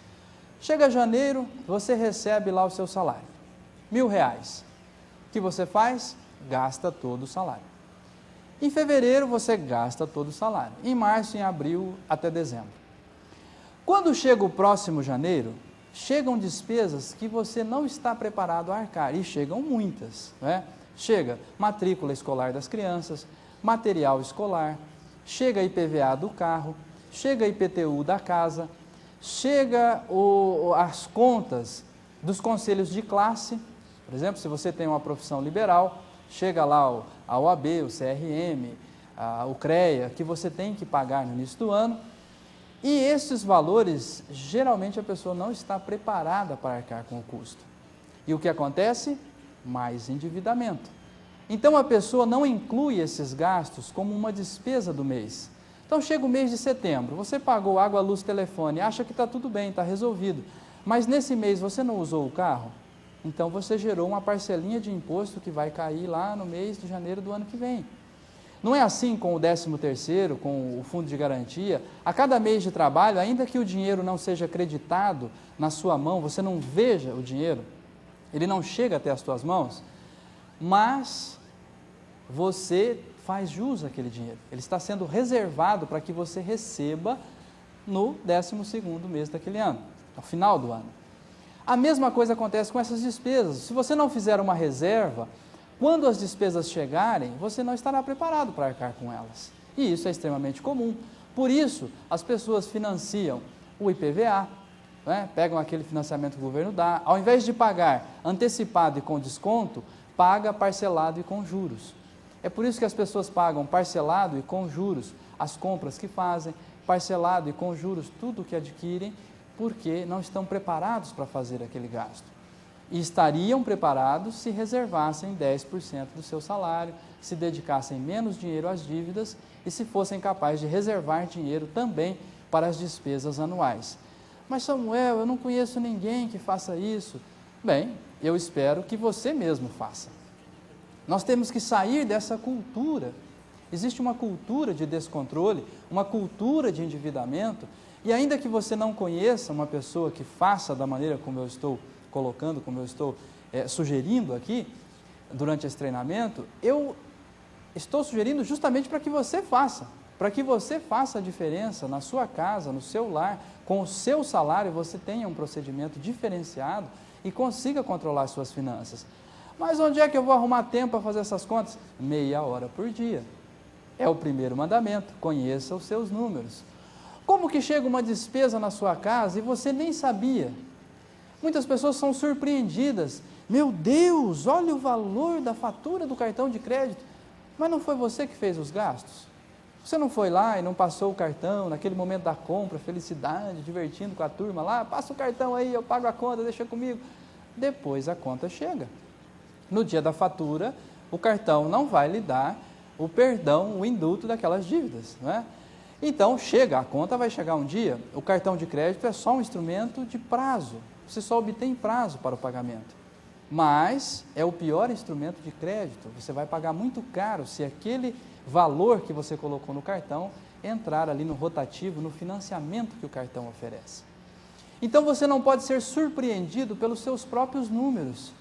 A: Chega janeiro, você recebe lá o seu salário, R$1.000. O que você faz? Gasta todo o salário. Em fevereiro, você gasta todo o salário. Em março, em abril, até dezembro. Quando chega o próximo janeiro, chegam despesas que você não está preparado a arcar, e chegam muitas, né? Chega matrícula escolar das crianças, material escolar, chega IPVA do carro, chega IPTU da casa, chega as contas dos conselhos de classe. Por exemplo, se você tem uma profissão liberal, chega lá a OAB, o CRM, o CREA, que você tem que pagar no início do ano. E esses valores, geralmente a pessoa não está preparada para arcar com o custo. E o que acontece? Mais endividamento. Então a pessoa não inclui esses gastos como uma despesa do mês. Então chega o mês de setembro, você pagou água, luz, telefone, acha que está tudo bem, está resolvido. Mas nesse mês você não usou o carro? Então você gerou uma parcelinha de imposto que vai cair lá no mês de janeiro do ano que vem. Não é assim com o 13º, com o fundo de garantia. A cada mês de trabalho, ainda que o dinheiro não seja creditado na sua mão, você não veja o dinheiro, ele não chega até as suas mãos, mas você faz jus àquele dinheiro. Ele está sendo reservado para que você receba no 12º mês daquele ano, ao final do ano. A mesma coisa acontece com essas despesas. Se você não fizer uma reserva, quando as despesas chegarem, você não estará preparado para arcar com elas. E isso é extremamente comum. Por isso, as pessoas financiam o IPVA, né? Pegam aquele financiamento que o governo dá, ao invés de pagar antecipado e com desconto, paga parcelado e com juros. É por isso que as pessoas pagam parcelado e com juros as compras que fazem, parcelado e com juros tudo o que adquirem, porque não estão preparados para fazer aquele gasto. E estariam preparados se reservassem 10% do seu salário, se dedicassem menos dinheiro às dívidas e se fossem capazes de reservar dinheiro também para as despesas anuais. Mas Samuel, eu não conheço ninguém que faça isso. Bem, eu espero que você mesmo faça. Nós temos que sair dessa cultura. Existe uma cultura de descontrole, uma cultura de endividamento, e ainda que você não conheça uma pessoa que faça da maneira como eu estou colocando, como eu estou sugerindo aqui, durante esse treinamento, eu estou sugerindo justamente para que você faça a diferença na sua casa, no seu lar, com o seu salário, você tenha um procedimento diferenciado e consiga controlar as suas finanças. Mas onde é que eu vou arrumar tempo para fazer essas contas? Meia hora por dia. É o primeiro mandamento, conheça os seus números. Como que chega uma despesa na sua casa e você nem sabia? Muitas pessoas são surpreendidas. Meu Deus, olha o valor da fatura do cartão de crédito. Mas não foi você que fez os gastos? Você não foi lá e não passou o cartão naquele momento da compra, felicidade, divertindo com a turma lá, passa o cartão aí, eu pago a conta, deixa comigo. Depois a conta chega. No dia da fatura, o cartão não vai lhe dar o perdão, o indulto daquelas dívidas, não é? Então chega, a conta vai chegar um dia, o cartão de crédito é só um instrumento de prazo, você só obtém prazo para o pagamento. Mas é o pior instrumento de crédito, você vai pagar muito caro se aquele valor que você colocou no cartão entrar ali no rotativo, no financiamento que o cartão oferece. Então você não pode ser surpreendido pelos seus próprios números.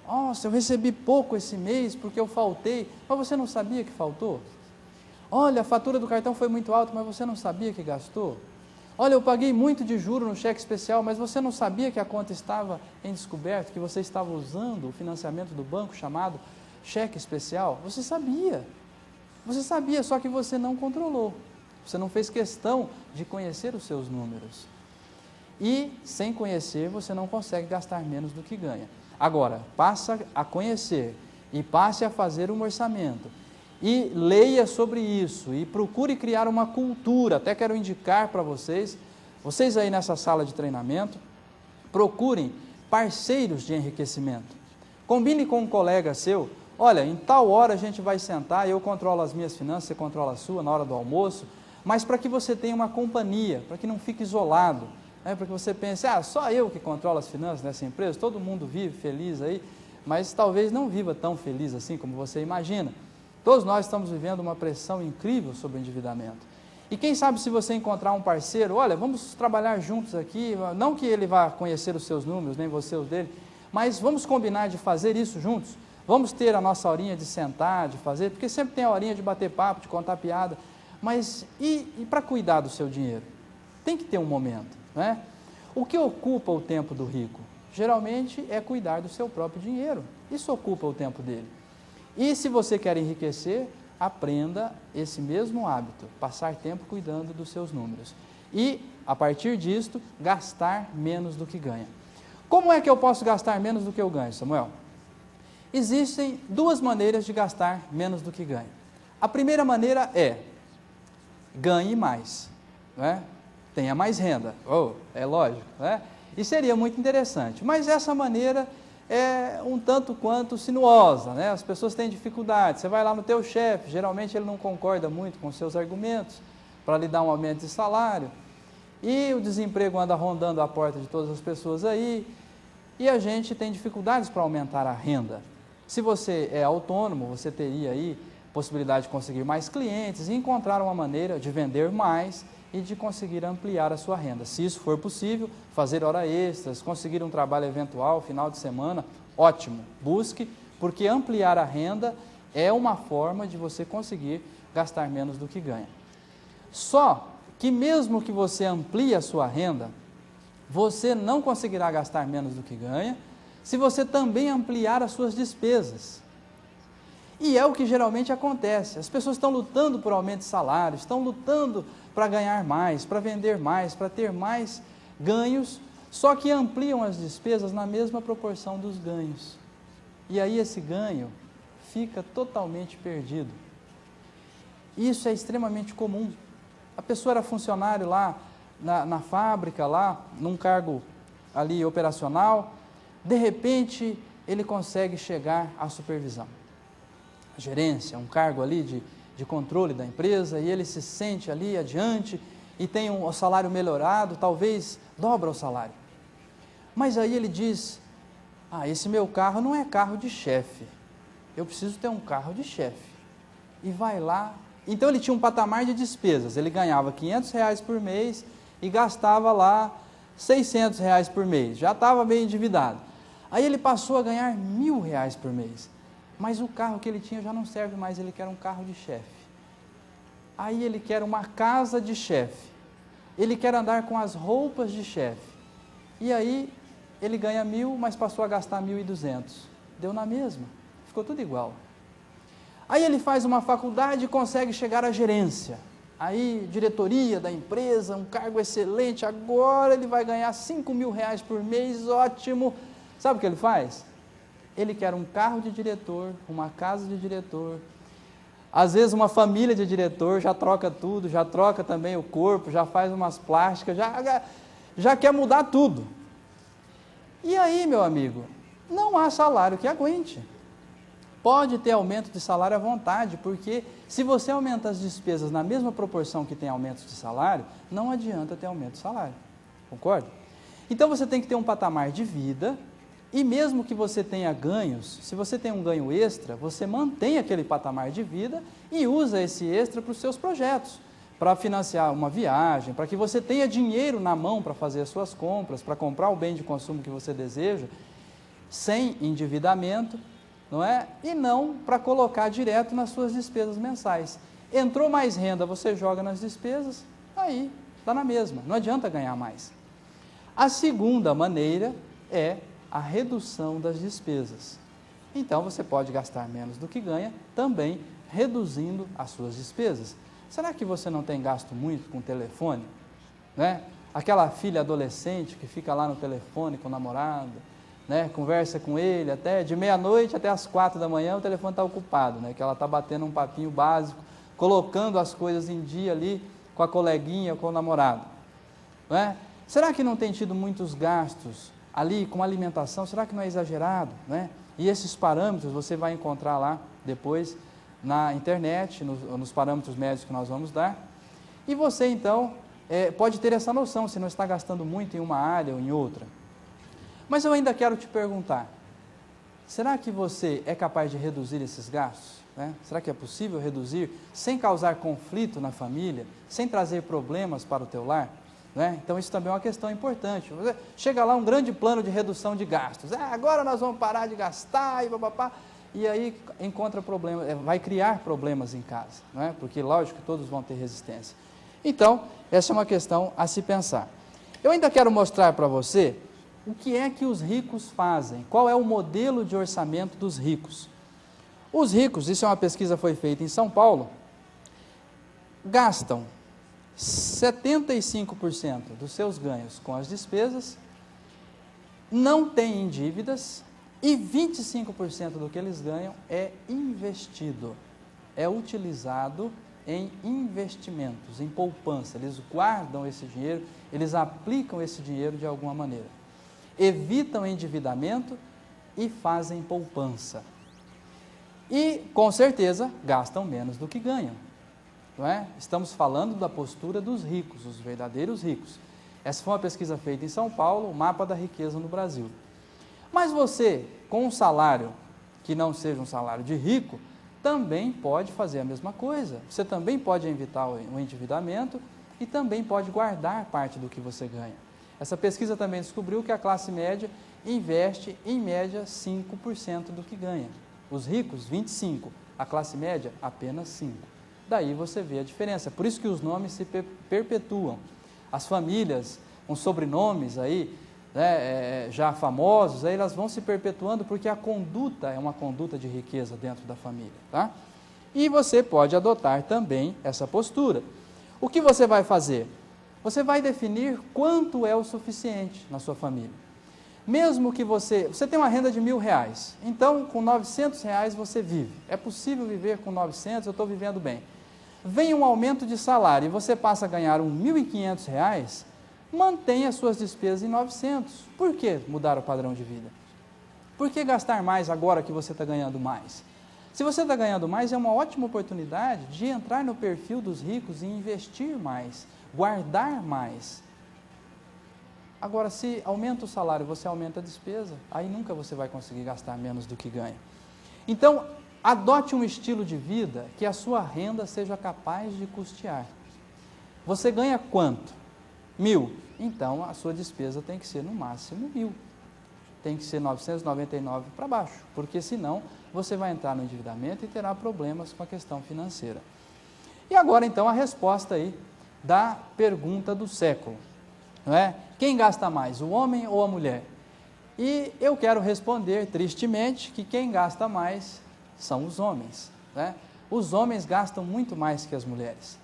A: Nossa, eu recebi pouco esse mês porque eu faltei, mas você não sabia que faltou? Olha, a fatura do cartão foi muito alta, mas você não sabia que gastou? Olha, eu paguei muito de juro no cheque especial, mas você não sabia que a conta estava em descoberto, que você estava usando o financiamento do banco chamado cheque especial? Você sabia, só que você não controlou. Você não fez questão de conhecer os seus números. E, sem conhecer, você não consegue gastar menos do que ganha. Agora, passa a conhecer e passe a fazer um orçamento. E leia sobre isso e procure criar uma cultura. Até quero indicar para vocês aí nessa sala de treinamento, procurem parceiros de enriquecimento. Combine com um colega seu, olha, em tal hora a gente vai sentar, eu controlo as minhas finanças, você controla a sua na hora do almoço, mas para que você tenha uma companhia, para que não fique isolado, para que você pense, só eu que controlo as finanças nessa empresa, todo mundo vive feliz aí, mas talvez não viva tão feliz assim como você imagina. Todos nós estamos vivendo uma pressão incrível sobre o endividamento. E quem sabe se você encontrar um parceiro, olha, vamos trabalhar juntos aqui, não que ele vá conhecer os seus números, nem você os dele, mas vamos combinar de fazer isso juntos. Vamos ter a nossa horinha de sentar, de fazer, porque sempre tem a horinha de bater papo, de contar piada, mas e para cuidar do seu dinheiro? Tem que ter um momento, né? O que ocupa o tempo do rico? Geralmente é cuidar do seu próprio dinheiro. Isso ocupa o tempo dele. E se você quer enriquecer, aprenda esse mesmo hábito, passar tempo cuidando dos seus números. E, a partir disto, gastar menos do que ganha. Como é que eu posso gastar menos do que eu ganho, Samuel? Existem duas maneiras de gastar menos do que ganha. A primeira maneira é, ganhe mais, né? Tenha mais renda. É lógico, né? E seria muito interessante, mas essa maneira é um tanto quanto sinuosa, né? As pessoas têm dificuldade. Você vai lá no teu chefe, geralmente ele não concorda muito com os seus argumentos para lhe dar um aumento de salário, e o desemprego anda rondando a porta de todas as pessoas aí, e a gente tem dificuldades para aumentar a renda. Se você é autônomo, você teria aí possibilidade de conseguir mais clientes e encontrar uma maneira de vender mais e de conseguir ampliar a sua renda. Se isso for possível, fazer hora extras, conseguir um trabalho eventual, final de semana, ótimo, busque, porque ampliar a renda é uma forma de você conseguir gastar menos do que ganha. Só que mesmo que você amplie a sua renda, você não conseguirá gastar menos do que ganha, se você também ampliar as suas despesas. E é o que geralmente acontece, as pessoas estão lutando por aumento de salário, estão lutando para ganhar mais, para vender mais, para ter mais ganhos, só que ampliam as despesas na mesma proporção dos ganhos. E aí esse ganho fica totalmente perdido. Isso é extremamente comum. A pessoa era funcionário lá na fábrica, lá num cargo ali operacional, de repente ele consegue chegar à supervisão. A gerência, um cargo ali de controle da empresa, e ele se sente ali adiante e tem um salário melhorado, talvez dobra o salário. Mas aí ele diz, esse meu carro não é carro de chefe, eu preciso ter um carro de chefe. E vai lá, então ele tinha um patamar de despesas, ele ganhava R$500 por mês e gastava lá R$600 por mês, já estava bem endividado. Aí ele passou a ganhar R$1.000 por mês. Mas o carro que ele tinha já não serve mais, ele quer um carro de chefe. Aí ele quer uma casa de chefe. Ele quer andar com as roupas de chefe. E aí ele ganha 1.000, mas passou a gastar 1.200. Deu na mesma, ficou tudo igual. Aí ele faz uma faculdade e consegue chegar à gerência. Aí, diretoria da empresa, um cargo excelente, agora ele vai ganhar R$5.000 por mês, ótimo. Sabe o que ele faz? Ele quer um carro de diretor, uma casa de diretor, às vezes uma família de diretor, já troca tudo, já troca também o corpo, já faz umas plásticas, já quer mudar tudo. E aí, meu amigo, não há salário que aguente. Pode ter aumento de salário à vontade, porque se você aumenta as despesas na mesma proporção que tem aumentos de salário, não adianta ter aumento de salário, concorda? Então você tem que ter um patamar de vida. E mesmo que você tenha ganhos, se você tem um ganho extra, você mantém aquele patamar de vida e usa esse extra para os seus projetos, para financiar uma viagem, para que você tenha dinheiro na mão para fazer as suas compras, para comprar o bem de consumo que você deseja, sem endividamento, não é? E não para colocar direto nas suas despesas mensais. Entrou mais renda, você joga nas despesas, aí está na mesma, não adianta ganhar mais. A segunda maneira é a redução das despesas. Então, você pode gastar menos do que ganha, também reduzindo as suas despesas. Será que você não tem gasto muito com telefone? Né? Aquela filha adolescente que fica lá no telefone com o namorado, né? Conversa com ele até de meia-noite até as 4 da manhã, o telefone está ocupado, né? Que ela está batendo um papinho básico, colocando as coisas em dia ali com a coleguinha, com o namorado. Né? Será que não tem tido muitos gastos ali com alimentação? Será que não é exagerado? Né? E esses parâmetros você vai encontrar lá depois na internet, nos parâmetros médios que nós vamos dar. E você então pode ter essa noção se não está gastando muito em uma área ou em outra. Mas eu ainda quero te perguntar, será que você é capaz de reduzir esses gastos? Né? Será que é possível reduzir sem causar conflito na família, sem trazer problemas para o teu lar? Né? Então isso também é uma questão importante. Você chega lá um grande plano de redução de gastos, agora nós vamos parar de gastar e papapá, e aí encontra problema, vai criar problemas em casa, né? Porque lógico que todos vão ter resistência. Então, essa é uma questão a se pensar. Eu ainda quero mostrar para você o que é que os ricos fazem, qual é o modelo de orçamento dos ricos. Os ricos, isso é uma pesquisa que foi feita em São Paulo, gastam 75% dos seus ganhos com as despesas, não têm dívidas e 25% do que eles ganham é investido, é utilizado em investimentos, em poupança. Eles guardam esse dinheiro, eles aplicam esse dinheiro de alguma maneira. Evitam endividamento e fazem poupança. E, com certeza, gastam menos do que ganham. Não é? Estamos falando da postura dos ricos, os verdadeiros ricos. Essa foi uma pesquisa feita em São Paulo, o mapa da riqueza no Brasil. Mas você, com um salário que não seja um salário de rico, também pode fazer a mesma coisa. Você também pode evitar o endividamento e também pode guardar parte do que você ganha. Essa pesquisa também descobriu que a classe média investe, em média, 5% do que ganha. Os ricos, 25%. A classe média, apenas 5%. Daí você vê a diferença. Por isso que os nomes se perpetuam. As famílias com sobrenomes aí, né, já famosos, aí elas vão se perpetuando porque a conduta é uma conduta de riqueza dentro da família. Tá? E você pode adotar também essa postura. O que você vai fazer? Você vai definir quanto é o suficiente na sua família. Mesmo que você tem uma renda de R$1.000, então com R$900 você vive. É possível viver com 900, eu estou vivendo bem. Vem um aumento de salário e você passa a ganhar R$1.500, mantenha as suas despesas em 900. Por que mudar o padrão de vida? Por que gastar mais agora que você está ganhando mais? Se você está ganhando mais, é uma ótima oportunidade de entrar no perfil dos ricos e investir mais, guardar mais. Agora, se aumenta o salário, você aumenta a despesa, aí nunca você vai conseguir gastar menos do que ganha. Então, adote um estilo de vida que a sua renda seja capaz de custear. Você ganha quanto? 1.000. Então, a sua despesa tem que ser no máximo 1.000. Tem que ser 999 para baixo, porque senão você vai entrar no endividamento e terá problemas com a questão financeira. E agora, então, a resposta aí da pergunta do século. Não é? Quem gasta mais, o homem ou a mulher? E eu quero responder, tristemente, que quem gasta mais são os homens. Né? Os homens gastam muito mais que as mulheres.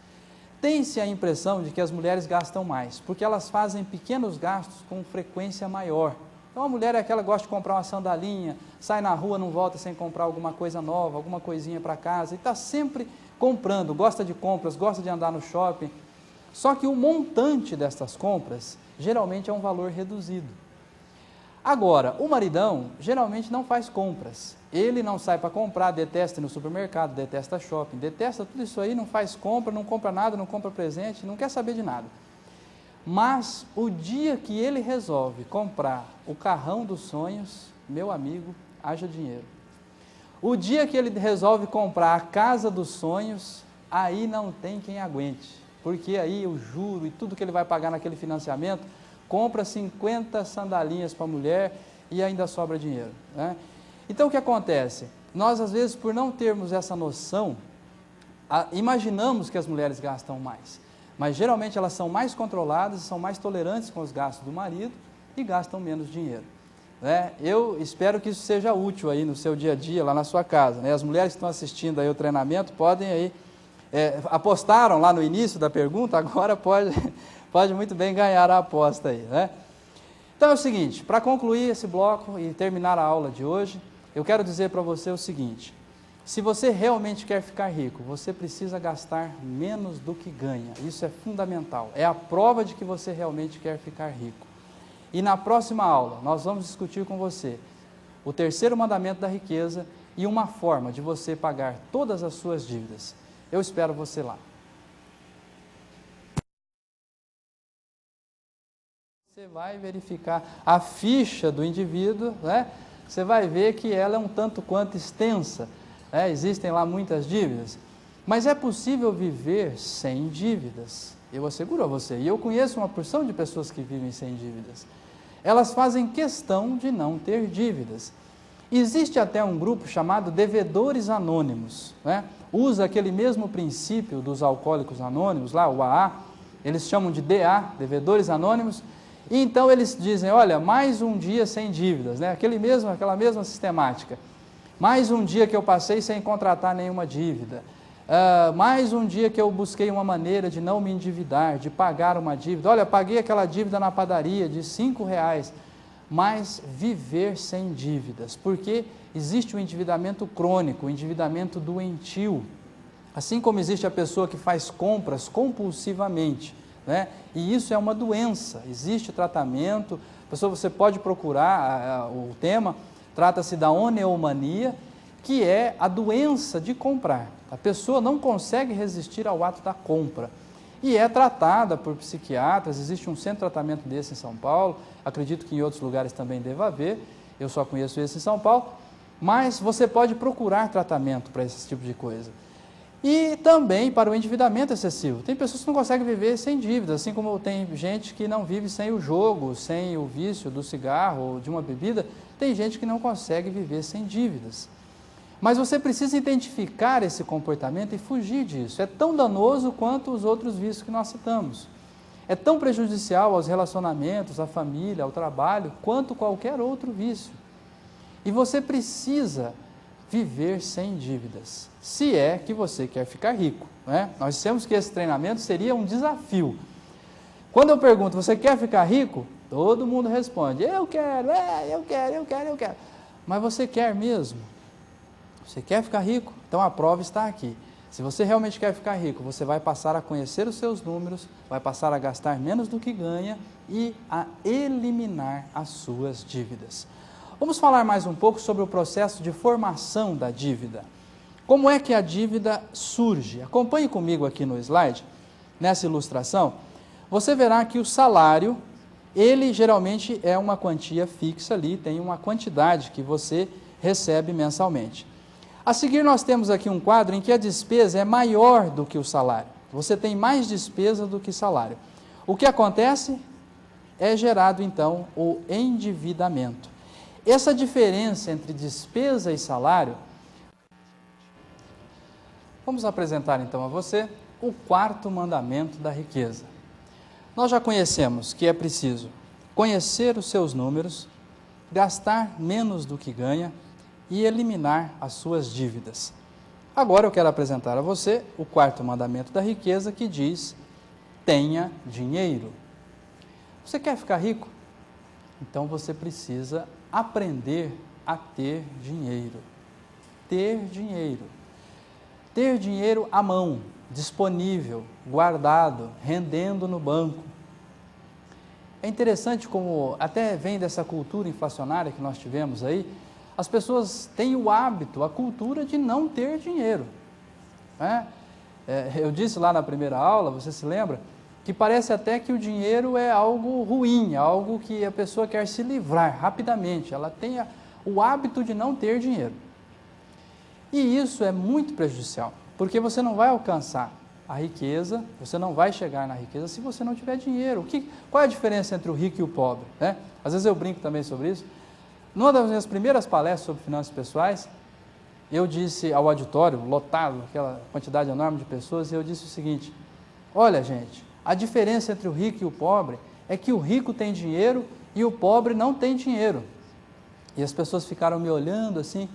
A: Tem-se a impressão de que as mulheres gastam mais, porque elas fazem pequenos gastos com frequência maior. Então a mulher é aquela que gosta de comprar uma sandalinha, sai na rua, não volta sem comprar alguma coisa nova, alguma coisinha para casa, e está sempre comprando, gosta de compras, gosta de andar no shopping. Só que o montante destas compras geralmente é um valor reduzido. Agora, o maridão geralmente não faz compras. Ele não sai para comprar, detesta ir no supermercado, detesta shopping, detesta tudo isso aí, não faz compra, não compra nada, não compra presente, não quer saber de nada. Mas o dia que ele resolve comprar o carrão dos sonhos, meu amigo, haja dinheiro. O dia que ele resolve comprar a casa dos sonhos, aí não tem quem aguente. Porque aí o juro e tudo que ele vai pagar naquele financiamento, compra 50 sandalinhas para a mulher e ainda sobra dinheiro. Né? Então o que acontece? Nós às vezes, por não termos essa noção, imaginamos que as mulheres gastam mais. mas geralmente elas são mais controladas, são mais tolerantes com os gastos do marido e gastam menos dinheiro. Né? Eu espero que isso seja útil aí no seu dia a dia, lá na sua casa. Né? As mulheres que estão assistindo aí o treinamento podem aí, apostaram lá no início da pergunta, agora pode muito bem ganhar a aposta aí. Né? Então é o seguinte, para concluir esse bloco e terminar a aula de hoje, eu quero dizer para você o seguinte: se você realmente quer ficar rico, você precisa gastar menos do que ganha. Isso é fundamental. É a prova de que você realmente quer ficar rico. E na próxima aula, nós vamos discutir com você o terceiro mandamento da riqueza e uma forma de você pagar todas as suas dívidas. Eu espero você lá. Você vai verificar a ficha do indivíduo, né? Você vai ver que ela é um tanto quanto extensa. Existem lá muitas dívidas, mas é possível viver sem dívidas, eu asseguro a você, e eu conheço uma porção de pessoas que vivem sem dívidas. Elas fazem questão de não ter dívidas. Existe até um grupo chamado Devedores Anônimos, né? Usa aquele mesmo princípio dos Alcoólicos Anônimos, lá o AA, eles chamam de DA, Devedores Anônimos, e então eles dizem, olha, mais um dia sem dívidas, né? Aquela mesma sistemática. Mais um dia que eu passei sem contratar nenhuma dívida. Mais um dia que eu busquei uma maneira de não me endividar, de pagar uma dívida. Olha, paguei aquela dívida na padaria de R$5, mas viver sem dívidas, porque existe o endividamento crônico, o endividamento doentio. Assim como existe a pessoa que faz compras compulsivamente, né? E isso é uma doença, existe tratamento, você pode procurar o tema. Trata-se da oneomania, que é a doença de comprar. A pessoa não consegue resistir ao ato da compra. E é tratada por psiquiatras, existe um centro de tratamento desse em São Paulo, acredito que em outros lugares também deva haver, eu só conheço esse em São Paulo, mas você pode procurar tratamento para esse tipo de coisa. E também para o endividamento excessivo. Tem pessoas que não conseguem viver sem dívidas, assim como tem gente que não vive sem o jogo, sem o vício do cigarro ou de uma bebida, tem gente que não consegue viver sem dívidas. Mas você precisa identificar esse comportamento e fugir disso. É tão danoso quanto os outros vícios que nós citamos. É tão prejudicial aos relacionamentos, à família, ao trabalho, quanto qualquer outro vício. E você precisa viver sem dívidas, se é que você quer ficar rico. Né? Nós dissemos que esse treinamento seria um desafio. Quando eu pergunto, você quer ficar rico? Todo mundo responde, eu quero, eu quero. Mas você quer mesmo? Você quer ficar rico? Então a prova está aqui. Se você realmente quer ficar rico, você vai passar a conhecer os seus números, vai passar a gastar menos do que ganha e a eliminar as suas dívidas. Vamos falar mais um pouco sobre o processo de formação da dívida. Como é que a dívida surge? Acompanhe comigo aqui no slide, nessa ilustração. Você verá que o salário, ele geralmente é uma quantia fixa ali, tem uma quantidade que você recebe mensalmente. A seguir nós temos aqui um quadro em que a despesa é maior do que o salário. Você tem mais despesa do que salário. O que acontece? É gerado então o endividamento. Essa diferença entre despesa e salário, vamos apresentar então a você o quarto mandamento da riqueza. Nós já conhecemos que é preciso conhecer os seus números, gastar menos do que ganha e eliminar as suas dívidas. Agora eu quero apresentar a você o quarto mandamento da riqueza que diz, tenha dinheiro. Você quer ficar rico? Então você precisa aprender a ter dinheiro. Ter dinheiro. Ter dinheiro à mão, disponível, guardado, rendendo no banco. É interessante como até vem dessa cultura inflacionária que nós tivemos aí, as pessoas têm o hábito, a cultura de não ter dinheiro. Né? Eu disse lá na primeira aula, você se lembra, que parece até que o dinheiro é algo ruim, algo que a pessoa quer se livrar rapidamente, ela tem o hábito de não ter dinheiro. E isso é muito prejudicial, porque você não vai alcançar a riqueza, você não vai chegar na riqueza se você não tiver dinheiro. Qual é a diferença entre o rico e o pobre? Né? Às vezes eu brinco também sobre isso. Numa das minhas primeiras palestras sobre finanças pessoais, eu disse ao auditório, lotado, aquela quantidade enorme de pessoas, e eu disse o seguinte, olha gente, A diferença entre o rico e o pobre é que o rico tem dinheiro e o pobre não tem dinheiro. E as pessoas ficaram me olhando assim,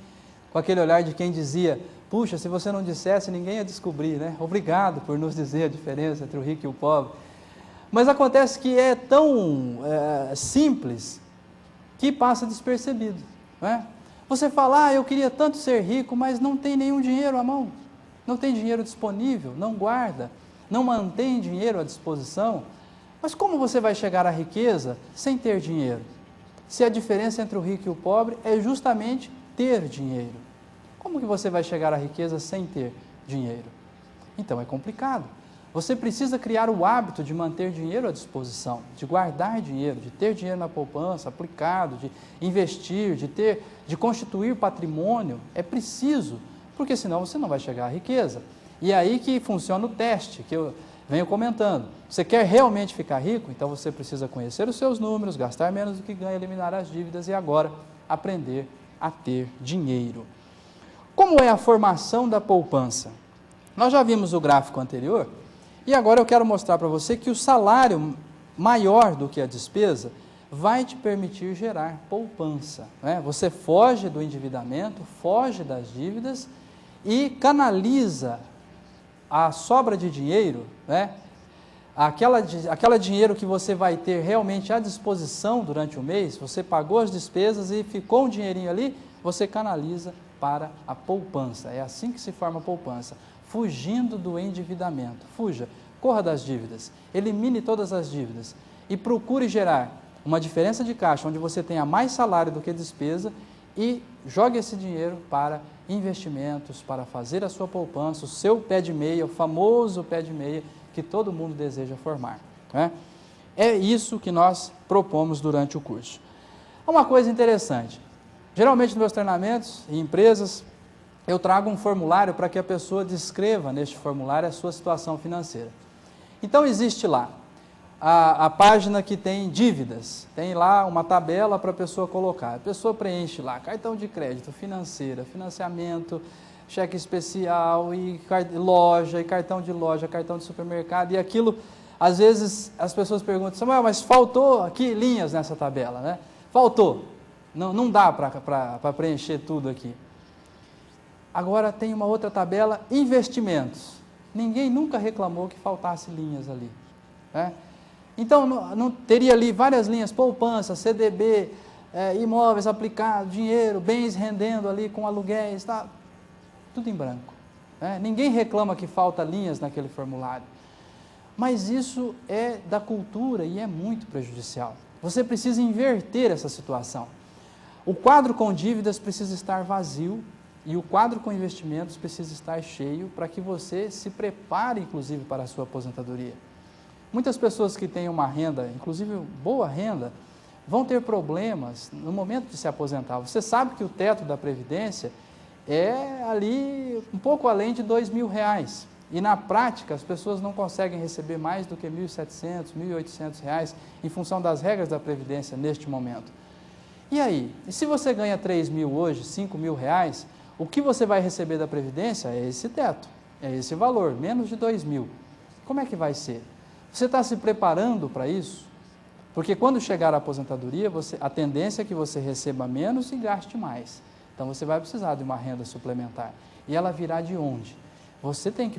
A: com aquele olhar de quem dizia, puxa, se você não dissesse, ninguém ia descobrir, né? Obrigado por nos dizer a diferença entre o rico e o pobre. Mas acontece que é tão simples que passa despercebido, né? Você fala, eu queria tanto ser rico, mas não tem nenhum dinheiro à mão, não tem dinheiro disponível, não guarda, não mantém dinheiro à disposição. Mas como você vai chegar à riqueza sem ter dinheiro? Se a diferença entre o rico e o pobre é justamente ter dinheiro. Como que você vai chegar à riqueza sem ter dinheiro? Então é complicado. Você precisa criar o hábito de manter dinheiro à disposição, de guardar dinheiro, de ter dinheiro na poupança, aplicado, de investir, de constituir patrimônio. É preciso, porque senão você não vai chegar à riqueza. E é aí que funciona o teste, que eu venho comentando. Você quer realmente ficar rico? Então você precisa conhecer os seus números, gastar menos do que ganha, eliminar as dívidas e agora aprender a ter dinheiro. Como é a formação da poupança? Nós já vimos o gráfico anterior e agora eu quero mostrar para você que o salário maior do que a despesa vai te permitir gerar poupança, né? Você foge do endividamento, foge das dívidas e canaliza a sobra de dinheiro, né? Aquela dinheiro que você vai ter realmente à disposição durante o mês, você pagou as despesas e ficou um dinheirinho ali, você canaliza para a poupança. É assim que se forma a poupança, fugindo do endividamento. Fuja, corra das dívidas, elimine todas as dívidas e procure gerar uma diferença de caixa onde você tenha mais salário do que despesa e jogue esse dinheiro para investimentos, para fazer a sua poupança, o seu pé de meia, o famoso pé de meia que todo mundo deseja formar, né? É isso que nós propomos durante o curso. Uma coisa interessante, geralmente nos meus treinamentos e empresas, eu trago um formulário para que a pessoa descreva neste formulário a sua situação financeira. Então existe lá a página que tem dívidas, tem lá uma tabela para a pessoa colocar. A pessoa preenche lá cartão de crédito, financeira, financiamento, cheque especial, e loja, e cartão de loja, cartão de supermercado, e aquilo, às vezes as pessoas perguntam, Samuel, mas faltou aqui linhas nessa tabela, né? Faltou, não dá para preencher tudo aqui. Agora tem uma outra tabela, investimentos. Ninguém nunca reclamou que faltasse linhas ali, né? Então, não teria ali várias linhas, poupança, CDB, imóveis aplicados, dinheiro, bens rendendo ali com aluguéis, tá? Tudo em branco, né? Ninguém reclama que falta linhas naquele formulário. Mas isso é da cultura e é muito prejudicial. Você precisa inverter essa situação. O quadro com dívidas precisa estar vazio e o quadro com investimentos precisa estar cheio para que você se prepare, inclusive, para a sua aposentadoria. Muitas pessoas que têm uma renda, inclusive boa renda, vão ter problemas no momento de se aposentar. Você sabe que o teto da Previdência é ali um pouco além de R$2.000. E na prática as pessoas não conseguem receber mais do que R$1.700, R$1.800 em função das regras da Previdência neste momento. E aí? E se você ganha R$3.000 hoje, R$5.000, o que você vai receber da Previdência é esse teto, é esse valor, menos de R$2.000. Como é que vai ser? Você está se preparando para isso? Porque quando chegar à aposentadoria, a tendência é que você receba menos e gaste mais. Então você vai precisar de uma renda suplementar. E ela virá de onde? Você tem que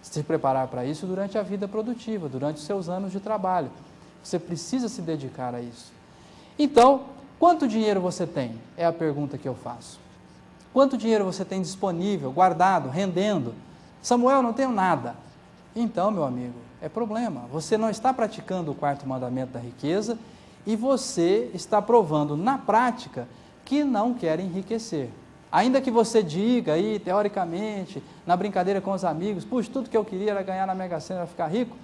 A: se preparar para isso durante a vida produtiva, durante os seus anos de trabalho. Você precisa se dedicar a isso. Então, quanto dinheiro você tem? É a pergunta que eu faço. Quanto dinheiro você tem disponível, guardado, rendendo? Samuel, não tenho nada. Então, meu amigo, é problema. Você não está praticando o quarto mandamento da riqueza e você está provando na prática que não quer enriquecer. Ainda que você diga aí, teoricamente, na brincadeira com os amigos, puxa, tudo que eu queria era ganhar na Mega Sena, era ficar rico.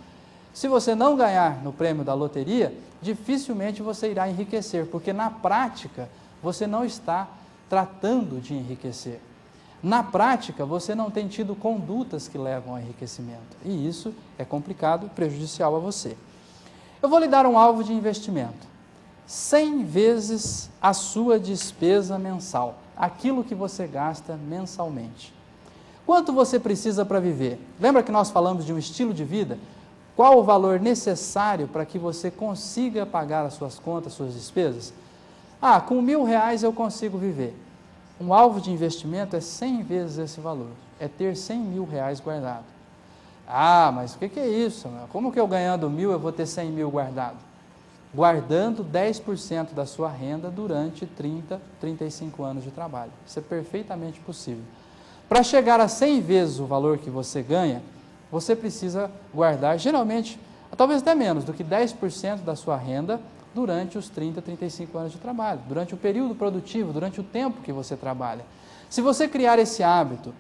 A: Se você não ganhar no prêmio da loteria, dificilmente você irá enriquecer, porque na prática você não está tratando de enriquecer. Na prática, você não tem tido condutas que levam ao enriquecimento. E isso é complicado e prejudicial a você. Eu vou lhe dar um alvo de investimento. 100 vezes a sua despesa mensal. Aquilo que você gasta mensalmente. Quanto você precisa para viver? Lembra que nós falamos de um estilo de vida? Qual o valor necessário para que você consiga pagar as suas contas, suas despesas? Ah, com R$1.000 eu consigo viver. Um alvo de investimento é 100 vezes esse valor, é ter R$100.000 guardado. Ah, mas o que é isso? Como que eu ganhando 1.000 eu vou ter 100.000 guardado? Guardando 10% da sua renda durante 30, 35 anos de trabalho. Isso é perfeitamente possível. Para chegar a 100 vezes o valor que você ganha, você precisa guardar, geralmente, talvez até menos do que 10% da sua renda durante os 30, 35 anos de trabalho, durante o período produtivo, durante o tempo que você trabalha. Se você criar esse hábito,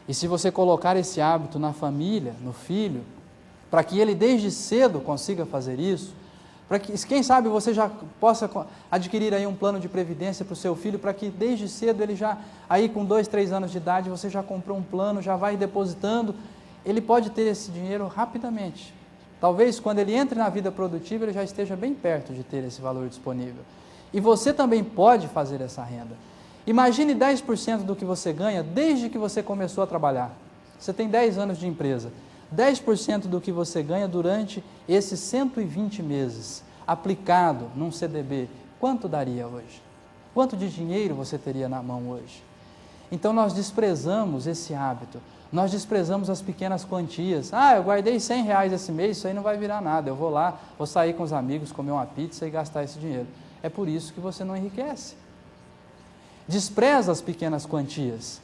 A: e se você colocar esse hábito na família, no filho, para que ele desde cedo consiga fazer isso, para que, quem sabe, você já possa adquirir aí um plano de previdência para o seu filho, para que desde cedo ele já, aí com 2, 3 anos de idade, você já comprou um plano, já vai depositando, ele pode ter esse dinheiro rapidamente. Talvez quando ele entre na vida produtiva, ele já esteja bem perto de ter esse valor disponível. E você também pode fazer essa renda. Imagine 10% do que você ganha desde que você começou a trabalhar. Você tem 10 anos de empresa. 10% do que você ganha durante esses 120 meses, aplicado num CDB, quanto daria hoje? Quanto de dinheiro você teria na mão hoje? Então nós desprezamos esse hábito, nós desprezamos as pequenas quantias. Ah, eu guardei R$100 esse mês, isso aí não vai virar nada, eu vou lá, vou sair com os amigos, comer uma pizza e gastar esse dinheiro. É por isso que você não enriquece. Despreza as pequenas quantias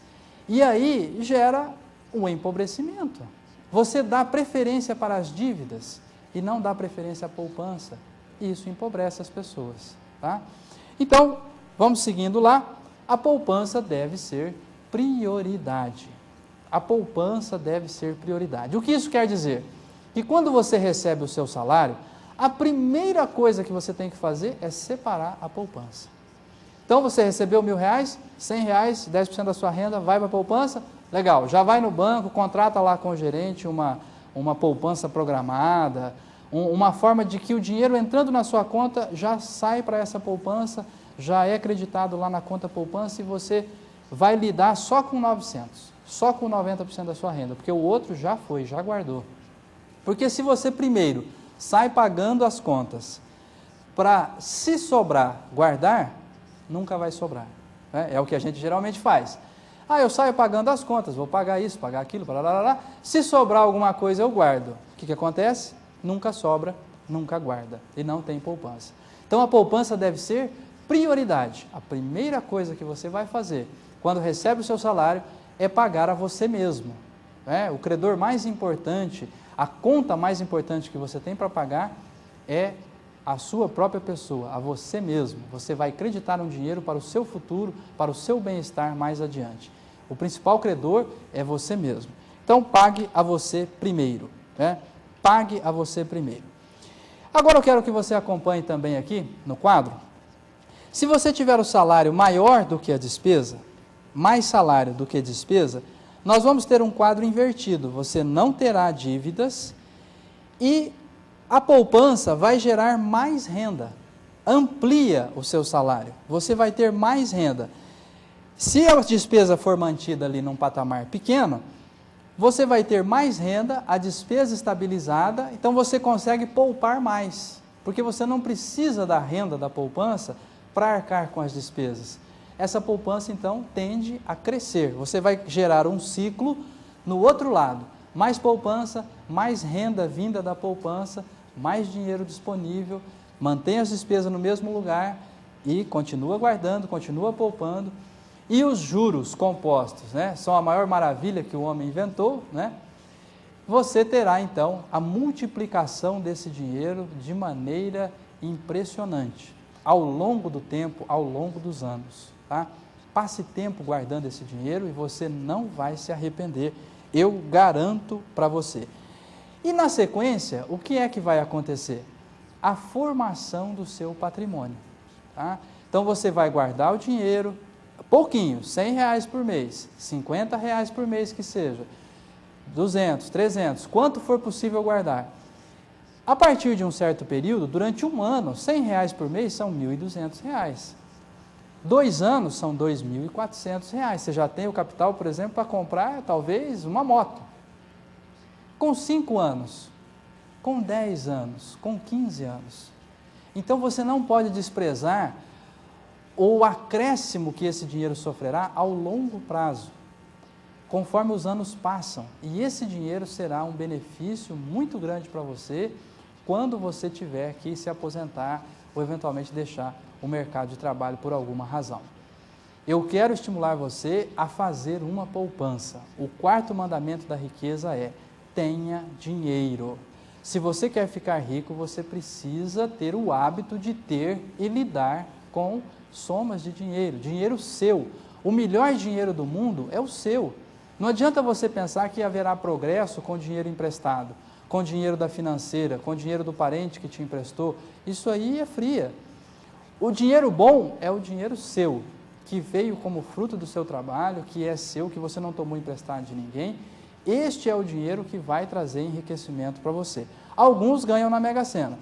A: e aí gera um empobrecimento. Você dá preferência para as dívidas e não dá preferência à poupança. E isso empobrece as pessoas. Tá? Então, vamos seguindo lá. A poupança deve ser prioridade. A poupança deve ser prioridade. O que isso quer dizer? Que quando você recebe o seu salário, a primeira coisa que você tem que fazer é separar a poupança. Então, você recebeu R$1.000, R$100, 10% da sua renda vai para a poupança, legal, já vai no banco, contrata lá com o gerente uma poupança programada, uma forma de que o dinheiro entrando na sua conta já sai para essa poupança, já é acreditado lá na conta poupança e você vai lidar só com 900, só com 90% da sua renda, porque o outro já foi, já guardou. Porque se você primeiro sai pagando as contas para, se sobrar, guardar, nunca vai sobrar. É o que a gente geralmente faz. Ah, eu saio pagando as contas, vou pagar isso, pagar aquilo, blá. Se sobrar alguma coisa, eu guardo. O que acontece? Nunca sobra, nunca guarda. E não tem poupança. Então, a poupança deve ser prioridade. A primeira coisa que você vai fazer quando recebe o seu salário é pagar a você mesmo. O credor mais importante, a conta mais importante que você tem para pagar é a sua própria pessoa, a você mesmo. Você vai acreditar um dinheiro para o seu futuro, para o seu bem-estar mais adiante. O principal credor é você mesmo. Então, pague a você primeiro. Pague a você primeiro. Agora eu quero que você acompanhe também aqui no quadro. Se você tiver o salário maior do que a despesa, mais salário do que despesa, nós vamos ter um quadro invertido. Você não terá dívidas e a poupança vai gerar mais renda, amplia o seu salário, você vai ter mais renda. Se a despesa for mantida ali num patamar pequeno, você vai ter mais renda, a despesa estabilizada, então você consegue poupar mais, porque você não precisa da renda da poupança para arcar com as despesas. Essa poupança, então, tende a crescer, você vai gerar um ciclo no outro lado, mais poupança, mais renda vinda da poupança, mais dinheiro disponível, mantém as despesas no mesmo lugar e continua guardando, continua poupando. E os juros compostos, são a maior maravilha que o homem inventou, Você terá, então, a multiplicação desse dinheiro de maneira impressionante, ao longo do tempo, ao longo dos anos. Tá? Passe tempo guardando esse dinheiro e você não vai se arrepender, eu garanto para você. E na sequência, o que é que vai acontecer? A formação do seu patrimônio. Tá? Então você vai guardar o dinheiro, pouquinho, R$100 por mês, R$50 por mês que seja, 200, 300, quanto for possível guardar. A partir de um certo período, durante um ano, R$100 por mês são R$1.200. 2 anos são R$2.400. Você já tem o capital, por exemplo, para comprar talvez uma moto. Com 5 anos, com 10 anos, com 15 anos. Então você não pode desprezar o acréscimo que esse dinheiro sofrerá ao longo prazo, conforme os anos passam. E esse dinheiro será um benefício muito grande para você quando você tiver que se aposentar ou eventualmente deixar o mercado de trabalho por alguma razão. Eu quero estimular você a fazer uma poupança. O quarto mandamento da riqueza é: tenha dinheiro. Se você quer ficar rico, você precisa ter o hábito de ter e lidar com somas de dinheiro, dinheiro seu. O melhor dinheiro do mundo é o seu. Não adianta você pensar que haverá progresso com dinheiro emprestado, com dinheiro da financeira, com dinheiro do parente que te emprestou. Isso aí é fria. O dinheiro bom é o dinheiro seu, que veio como fruto do seu trabalho, que é seu, que você não tomou emprestado de ninguém. Este é o dinheiro que vai trazer enriquecimento para você. Alguns ganham na Mega Sena,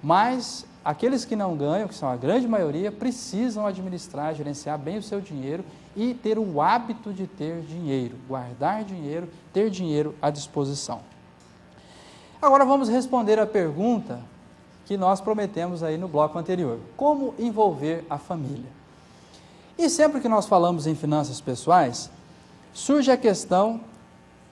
A: mas aqueles que não ganham, que são a grande maioria, precisam administrar, gerenciar bem o seu dinheiro e ter o hábito de ter dinheiro, guardar dinheiro, ter dinheiro à disposição. Agora vamos responder a pergunta que nós prometemos aí no bloco anterior: como envolver a família? E sempre que nós falamos em finanças pessoais, surge a questão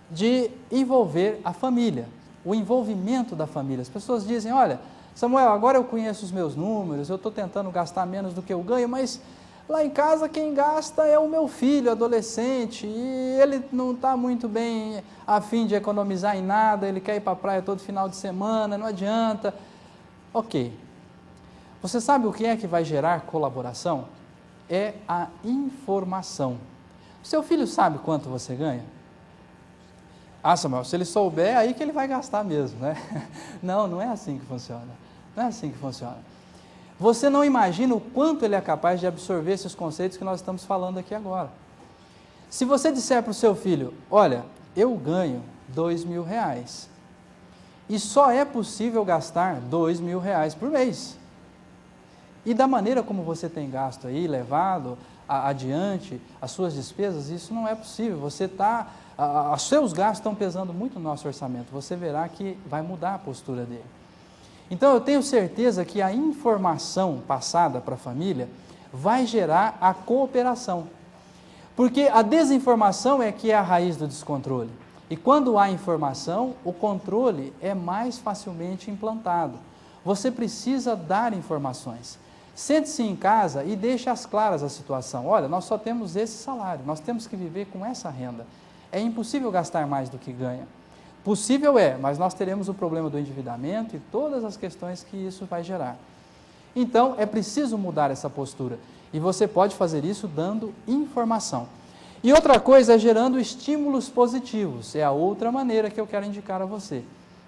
A: de envolver a família, o envolvimento da família. As pessoas dizem: olha, Samuel, agora eu conheço os meus números, eu estou tentando gastar menos do que eu ganho, mas lá em casa quem gasta é o meu filho, adolescente, e ele não está muito bem a fim de economizar em nada, ele quer ir para a praia todo final de semana, não adianta. Ok. Você sabe o que é que vai gerar colaboração? É a informação. O seu filho sabe quanto você ganha? Ah, Samuel, se ele souber, é aí que ele vai gastar mesmo, né? Não, não é assim que funciona. Não é assim que funciona. Você não imagina o quanto ele é capaz de absorver esses conceitos que nós estamos falando aqui agora. Se você disser para o seu filho: olha, eu ganho R$2.000 e só é possível gastar R$2.000 por mês. E da maneira como você tem gasto aí, levado adiante as suas despesas, isso não é possível. Você está... os seus gastos estão pesando muito no nosso orçamento. Você verá que vai mudar a postura dele. Então eu tenho certeza que a informação passada para a família vai gerar a cooperação. Porque a desinformação é que é a raiz do descontrole. E quando há informação, o controle é mais facilmente implantado. Você precisa dar informações. Sente-se em casa e deixe às claras a situação. Olha, nós só temos esse salário, nós temos que viver com essa renda. É impossível gastar mais do que ganha. Possível é, mas nós teremos o problema do endividamento e todas as questões que isso vai gerar. Então, é preciso mudar essa postura. E você pode fazer isso dando informação. E outra coisa é gerando estímulos positivos. É a outra maneira que eu quero indicar a você.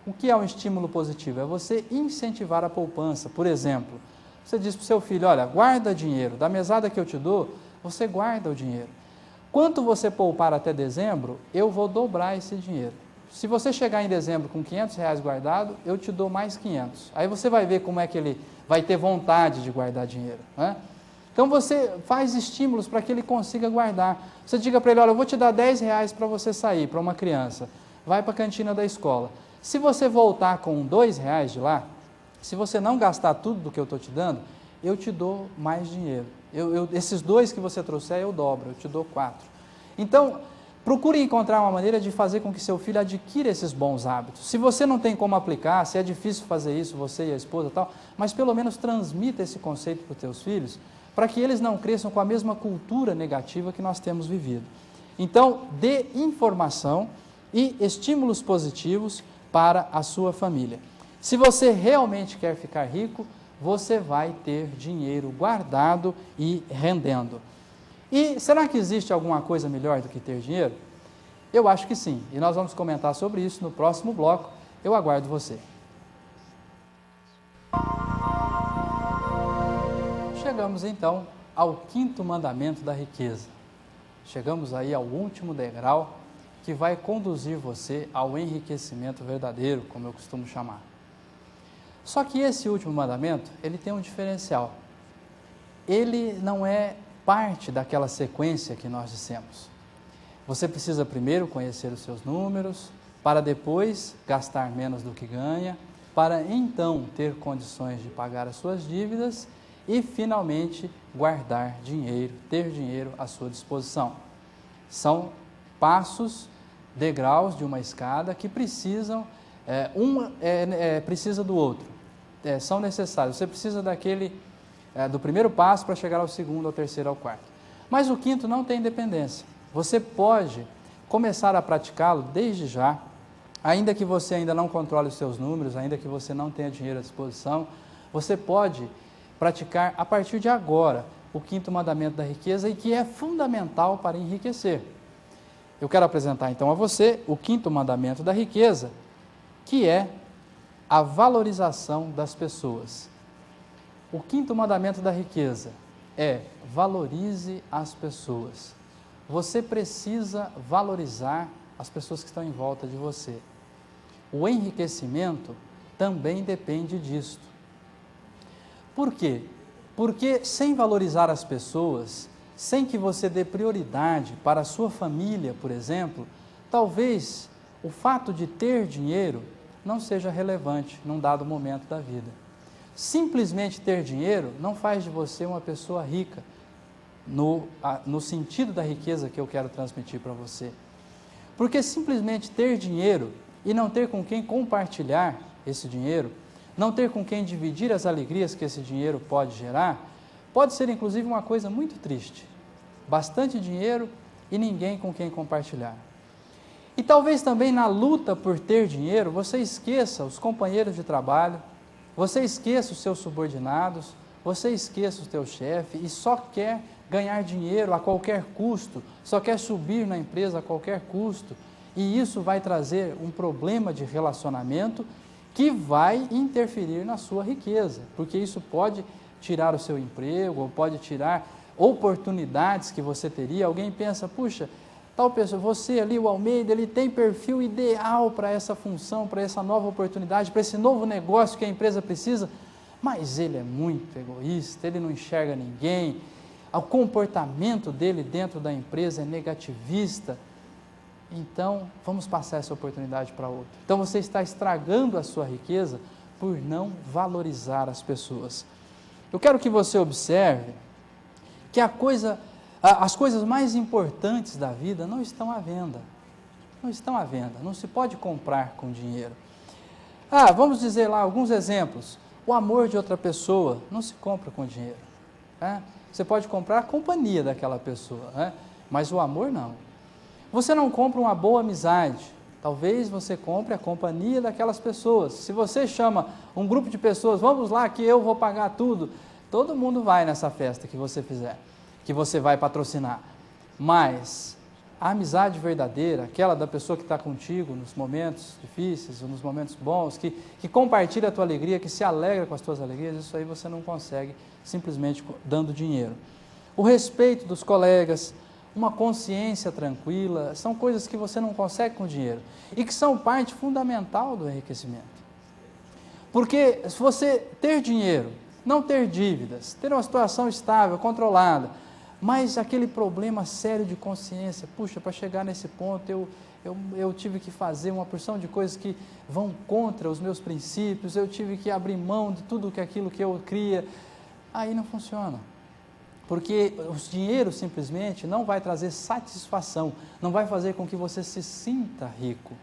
A: O que é um estímulo positivo? É você incentivar a poupança. Por exemplo, você diz para o seu filho: olha, guarda dinheiro. Da mesada que eu te dou, você guarda o dinheiro. Quanto você poupar até dezembro, eu vou dobrar esse dinheiro. Se você chegar em dezembro com R$500 guardado, eu te dou mais 500. Aí você vai ver como é que ele vai ter vontade de guardar dinheiro, né? Então você faz estímulos para que ele consiga guardar. Você diga para ele: olha, eu vou te dar R$10 para você sair, para uma criança. Vai para a cantina da escola. Se você voltar com R$2 de lá, se você não gastar tudo do que eu estou te dando, eu te dou mais dinheiro. Esses 2 que você trouxer, eu dobro, eu te dou 4. Então, procure encontrar uma maneira de fazer com que seu filho adquira esses bons hábitos. Se você não tem como aplicar, se é difícil fazer isso, você e a esposa e tal, mas pelo menos transmita esse conceito para os teus filhos, para que eles não cresçam com a mesma cultura negativa que nós temos vivido. Então, dê informação e estímulos positivos para a sua família. Se você realmente quer ficar rico, você vai ter dinheiro guardado e rendendo. E será que existe alguma coisa melhor do que ter dinheiro? Eu acho que sim, e nós vamos comentar sobre isso no próximo bloco. Eu aguardo você. Chegamos então ao 5º mandamento da riqueza. Chegamos aí ao último degrau que vai conduzir você ao enriquecimento verdadeiro, como eu costumo chamar. Só que esse último mandamento, ele tem um diferencial. Ele não é parte daquela sequência que nós dissemos. Você precisa primeiro conhecer os seus números, para depois gastar menos do que ganha, para então ter condições de pagar as suas dívidas e finalmente guardar dinheiro, ter dinheiro à sua disposição. São passos, degraus de uma escada que precisam, precisa do outro, são necessários. Você precisa do primeiro passo para chegar ao segundo, ao terceiro, ao quarto. Mas o quinto não tem dependência. Você pode começar a praticá-lo desde já, ainda que você ainda não controle os seus números, ainda que você não tenha dinheiro à disposição, você pode praticar a partir de agora o quinto mandamento da riqueza e que é fundamental para enriquecer. Eu quero apresentar então a você o quinto mandamento da riqueza, que é a valorização das pessoas. O quinto mandamento da riqueza é: valorize as pessoas. Você precisa valorizar as pessoas que estão em volta de você. O enriquecimento também depende disto. Por quê? Porque sem valorizar as pessoas, sem que você dê prioridade para a sua família, por exemplo, talvez o fato de ter dinheiro não seja relevante num dado momento da vida. Simplesmente ter dinheiro não faz de você uma pessoa rica, no sentido da riqueza que eu quero transmitir para você. Porque simplesmente ter dinheiro e não ter com quem compartilhar esse dinheiro, não ter com quem dividir as alegrias que esse dinheiro pode gerar, pode ser inclusive uma coisa muito triste. Bastante dinheiro e ninguém com quem compartilhar. E talvez também na luta por ter dinheiro, você esqueça os companheiros de trabalho, você esqueça os seus subordinados, você esqueça o teu chefe e só quer ganhar dinheiro a qualquer custo, só quer subir na empresa a qualquer custo. E isso vai trazer um problema de relacionamento que vai interferir na sua riqueza, porque isso pode tirar o seu emprego, ou pode tirar oportunidades que você teria. Alguém pensa, puxa, tal pessoa, você ali, o Almeida, ele tem perfil ideal para essa função, para essa nova oportunidade, para esse novo negócio que a empresa precisa, mas ele é muito egoísta, ele não enxerga ninguém, o comportamento dele dentro da empresa é negativista. Então, vamos passar essa oportunidade para outro. Então, você está estragando a sua riqueza por não valorizar as pessoas. Eu quero que você observe que as coisas mais importantes da vida não estão à venda. Não estão à venda, não se pode comprar com dinheiro. Vamos dizer lá alguns exemplos. O amor de outra pessoa não se compra com dinheiro. Você pode comprar a companhia daquela pessoa, mas o amor não. Você não compra uma boa amizade, talvez você compre a companhia daquelas pessoas. Se você chama um grupo de pessoas, vamos lá que eu vou pagar tudo, todo mundo vai nessa festa que você fizer, que você vai patrocinar. Mas a amizade verdadeira, aquela da pessoa que está contigo nos momentos difíceis ou nos momentos bons, que compartilha a tua alegria, que se alegra com as tuas alegrias, isso aí você não consegue simplesmente dando dinheiro. O respeito dos colegas, uma consciência tranquila, são coisas que você não consegue com dinheiro e que são parte fundamental do enriquecimento. Porque se você ter dinheiro, não ter dívidas, ter uma situação estável, controlada, mas aquele problema sério de consciência, puxa, para chegar nesse ponto eu tive que fazer uma porção de coisas que vão contra os meus princípios, eu tive que abrir mão de tudo aquilo que eu cria, aí não funciona. Porque o dinheiro simplesmente não vai trazer satisfação, não vai fazer com que você se sinta rico.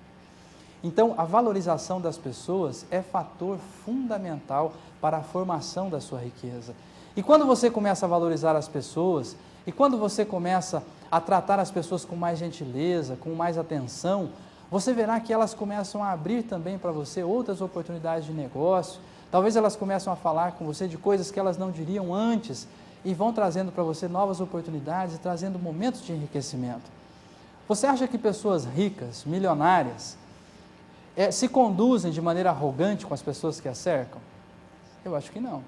A: Então, a valorização das pessoas é fator fundamental para a formação da sua riqueza. E quando você começa a valorizar as pessoas, e quando você começa a tratar as pessoas com mais gentileza, com mais atenção, você verá que elas começam a abrir também para você outras oportunidades de negócio, talvez elas começam a falar com você de coisas que elas não diriam antes, e vão trazendo para você novas oportunidades, trazendo momentos de enriquecimento. Você acha que pessoas ricas, milionárias, se conduzem de maneira arrogante com as pessoas que as cercam? Eu acho que não.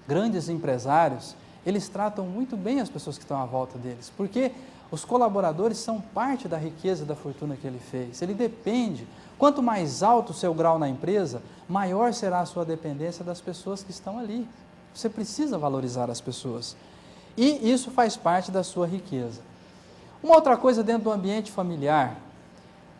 A: Grandes empresários, eles tratam muito bem as pessoas que estão à volta deles, porque os colaboradores são parte da riqueza e da fortuna que ele fez. Ele depende. Quanto mais alto o seu grau na empresa, maior será a sua dependência das pessoas que estão ali. Você precisa valorizar as pessoas. E isso faz parte da sua riqueza. Uma outra coisa dentro do ambiente familiar.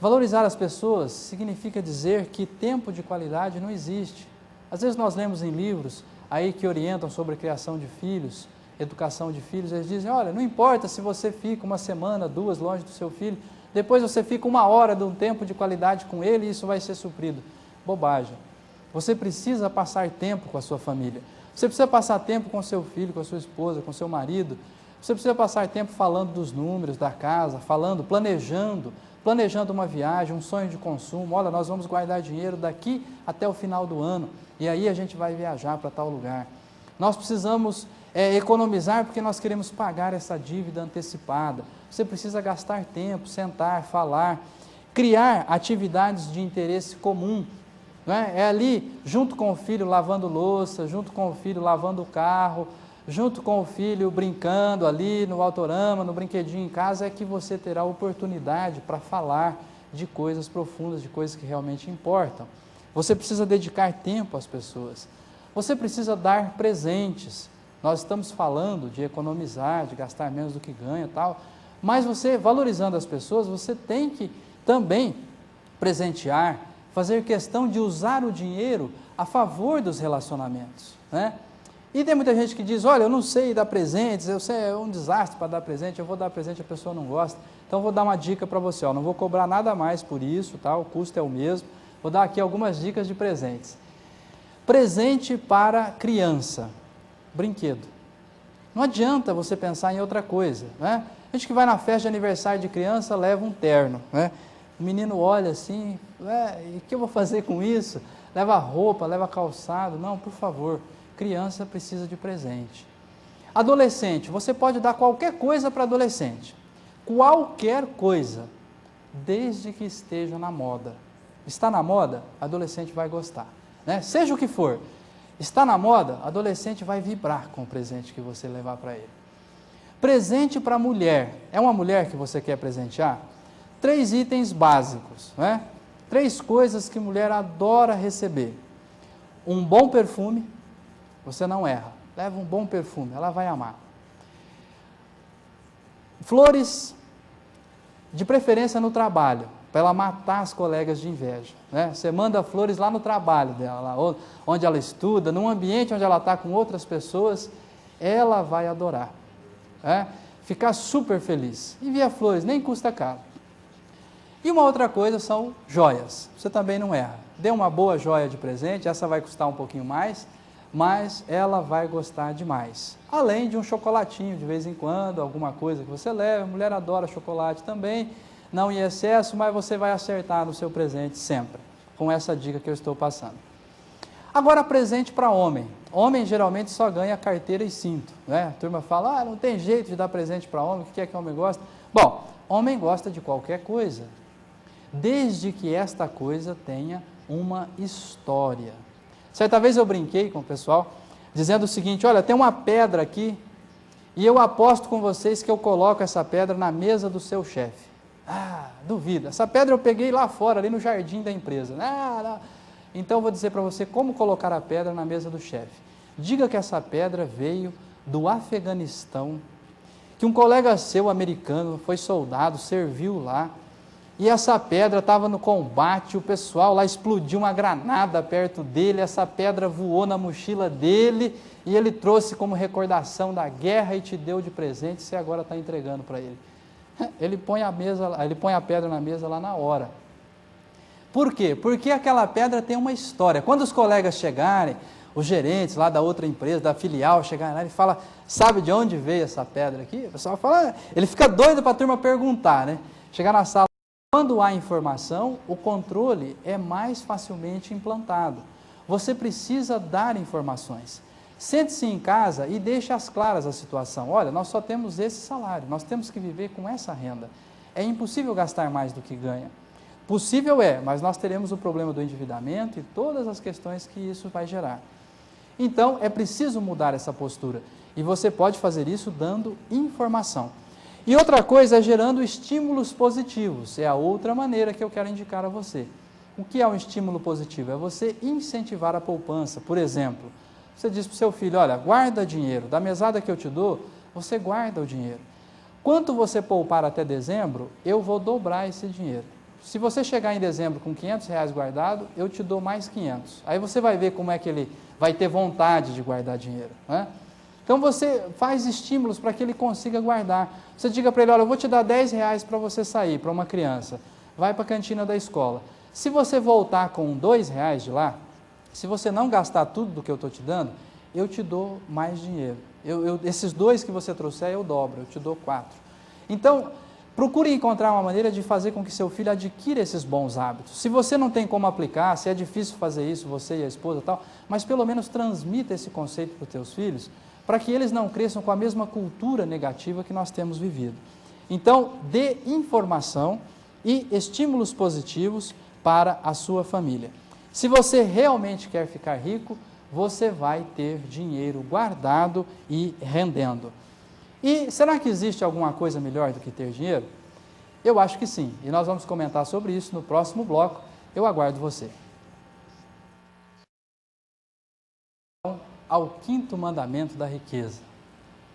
A: Valorizar as pessoas significa dizer que tempo de qualidade não existe. Às vezes nós lemos em livros aí que orientam sobre a criação de filhos, educação de filhos, eles dizem, olha, não importa se você fica uma semana, 2 longe do seu filho, depois você fica 1 hora de um tempo de qualidade com ele e isso vai ser suprido. Bobagem. Você precisa passar tempo com a sua família. Você precisa passar tempo com seu filho, com a sua esposa, com seu marido. Você precisa passar tempo falando dos números da casa, planejando uma viagem, um sonho de consumo. Olha, nós vamos guardar dinheiro daqui até o final do ano e aí a gente vai viajar para tal lugar. Nós precisamos economizar porque nós queremos pagar essa dívida antecipada. Você precisa gastar tempo, sentar, falar, criar atividades de interesse comum. Não é? É ali, junto com o filho lavando louça, junto com o filho lavando o carro, junto com o filho brincando ali no autorama, no brinquedinho em casa, é que você terá oportunidade para falar de coisas profundas, de coisas que realmente importam. Você precisa dedicar tempo às pessoas. Você precisa dar presentes. Nós estamos falando de economizar, de gastar menos do que ganha e tal, mas você, valorizando as pessoas, você tem que também presentear, fazer questão de usar o dinheiro a favor dos relacionamentos, né? E tem muita gente que diz, olha, eu não sei dar presentes, eu sei, é um desastre para dar presente, eu vou dar presente, a pessoa não gosta, então vou dar uma dica para você, ó, não vou cobrar nada mais por isso, tá? O custo é o mesmo, vou dar aqui algumas dicas de presentes. Presente para criança, brinquedo. Não adianta você pensar em outra coisa, né? A gente que vai na festa de aniversário de criança leva um terno, né? O menino olha assim, e o que eu vou fazer com isso? Leva roupa, leva calçado, não, por favor. Criança precisa de presente. Adolescente, você pode dar qualquer coisa para adolescente. Qualquer coisa, desde que esteja na moda. Está na moda? Adolescente vai gostar, né? Seja o que for. Está na moda? Adolescente vai vibrar com o presente que você levar para ele. Presente para mulher. É uma mulher que você quer presentear? 3 itens básicos, né? 3 coisas que mulher adora receber. Um bom perfume. Você não erra, leva um bom perfume, ela vai amar. Flores, de preferência no trabalho, para ela matar as colegas de inveja, né? Você manda flores lá no trabalho dela, lá onde ela estuda, num ambiente onde ela está com outras pessoas, ela vai adorar, né? Ficar super feliz. Envia flores, nem custa caro. E uma outra coisa são joias, você também não erra. Dê uma boa joia de presente, essa vai custar um pouquinho mais, mas ela vai gostar demais. Além de um chocolatinho de vez em quando, alguma coisa que você leva, a mulher adora chocolate também, não em excesso, mas você vai acertar no seu presente sempre, com essa dica que eu estou passando. Agora, presente para homem. Homem geralmente só ganha carteira e cinto, né? A turma fala, não tem jeito de dar presente para homem, o que é que homem gosta? Bom, homem gosta de qualquer coisa, desde que esta coisa tenha uma história. Certa vez eu brinquei com o pessoal, dizendo o seguinte, olha, tem uma pedra aqui, e eu aposto com vocês que eu coloco essa pedra na mesa do seu chefe. Ah, duvido, essa pedra eu peguei lá fora, ali no jardim da empresa. Não. Então eu vou dizer para você como colocar a pedra na mesa do chefe. Diga que essa pedra veio do Afeganistão, que um colega seu americano foi soldado, serviu lá, e essa pedra estava no combate, o pessoal lá explodiu uma granada perto dele, essa pedra voou na mochila dele e ele trouxe como recordação da guerra e te deu de presente, você agora está entregando para ele. Ele põe a pedra na mesa lá na hora. Por quê? Porque aquela pedra tem uma história. Quando os colegas chegarem, os gerentes lá da outra empresa, da filial, chegarem lá, ele fala, sabe de onde veio essa pedra aqui? O pessoal fala, ele fica doido para a turma perguntar, né? Chegar na sala. Quando há informação, o controle é mais facilmente implantado. Você precisa dar informações. Sente-se em casa e deixe às claras a situação. Olha, nós só temos esse salário, nós temos que viver com essa renda. É impossível gastar mais do que ganha. Possível é, mas nós teremos o problema do endividamento e todas as questões que isso vai gerar. Então, é preciso mudar essa postura. E você pode fazer isso dando informação. E outra coisa é gerando estímulos positivos, é a outra maneira que eu quero indicar a você. O que é um estímulo positivo? É você incentivar a poupança. Por exemplo, você diz para o seu filho, olha, guarda dinheiro, da mesada que eu te dou, você guarda o dinheiro. Quanto você poupar até dezembro, eu vou dobrar esse dinheiro. Se você chegar em dezembro com R$500 guardado, eu te dou mais 500. Aí você vai ver como é que ele vai ter vontade de guardar dinheiro, né? Então você faz estímulos para que ele consiga guardar. Você diga para ele, olha, eu vou te dar R$10 para você sair, para uma criança. Vai para a cantina da escola. Se você voltar com R$2 de lá, se você não gastar tudo do que eu estou te dando, eu te dou mais dinheiro. Esses 2 que você trouxer, eu dobro, eu te dou 4. Então, procure encontrar uma maneira de fazer com que seu filho adquira esses bons hábitos. Se você não tem como aplicar, se é difícil fazer isso, você e a esposa e tal, mas pelo menos transmita esse conceito para os teus filhos, para que eles não cresçam com a mesma cultura negativa que nós temos vivido. Então, dê informação e estímulos positivos para a sua família. Se você realmente quer ficar rico, você vai ter dinheiro guardado e rendendo. E será que existe alguma coisa melhor do que ter dinheiro? Eu acho que sim, e nós vamos comentar sobre isso no próximo bloco. Eu aguardo você. Então, ao 5º mandamento da riqueza.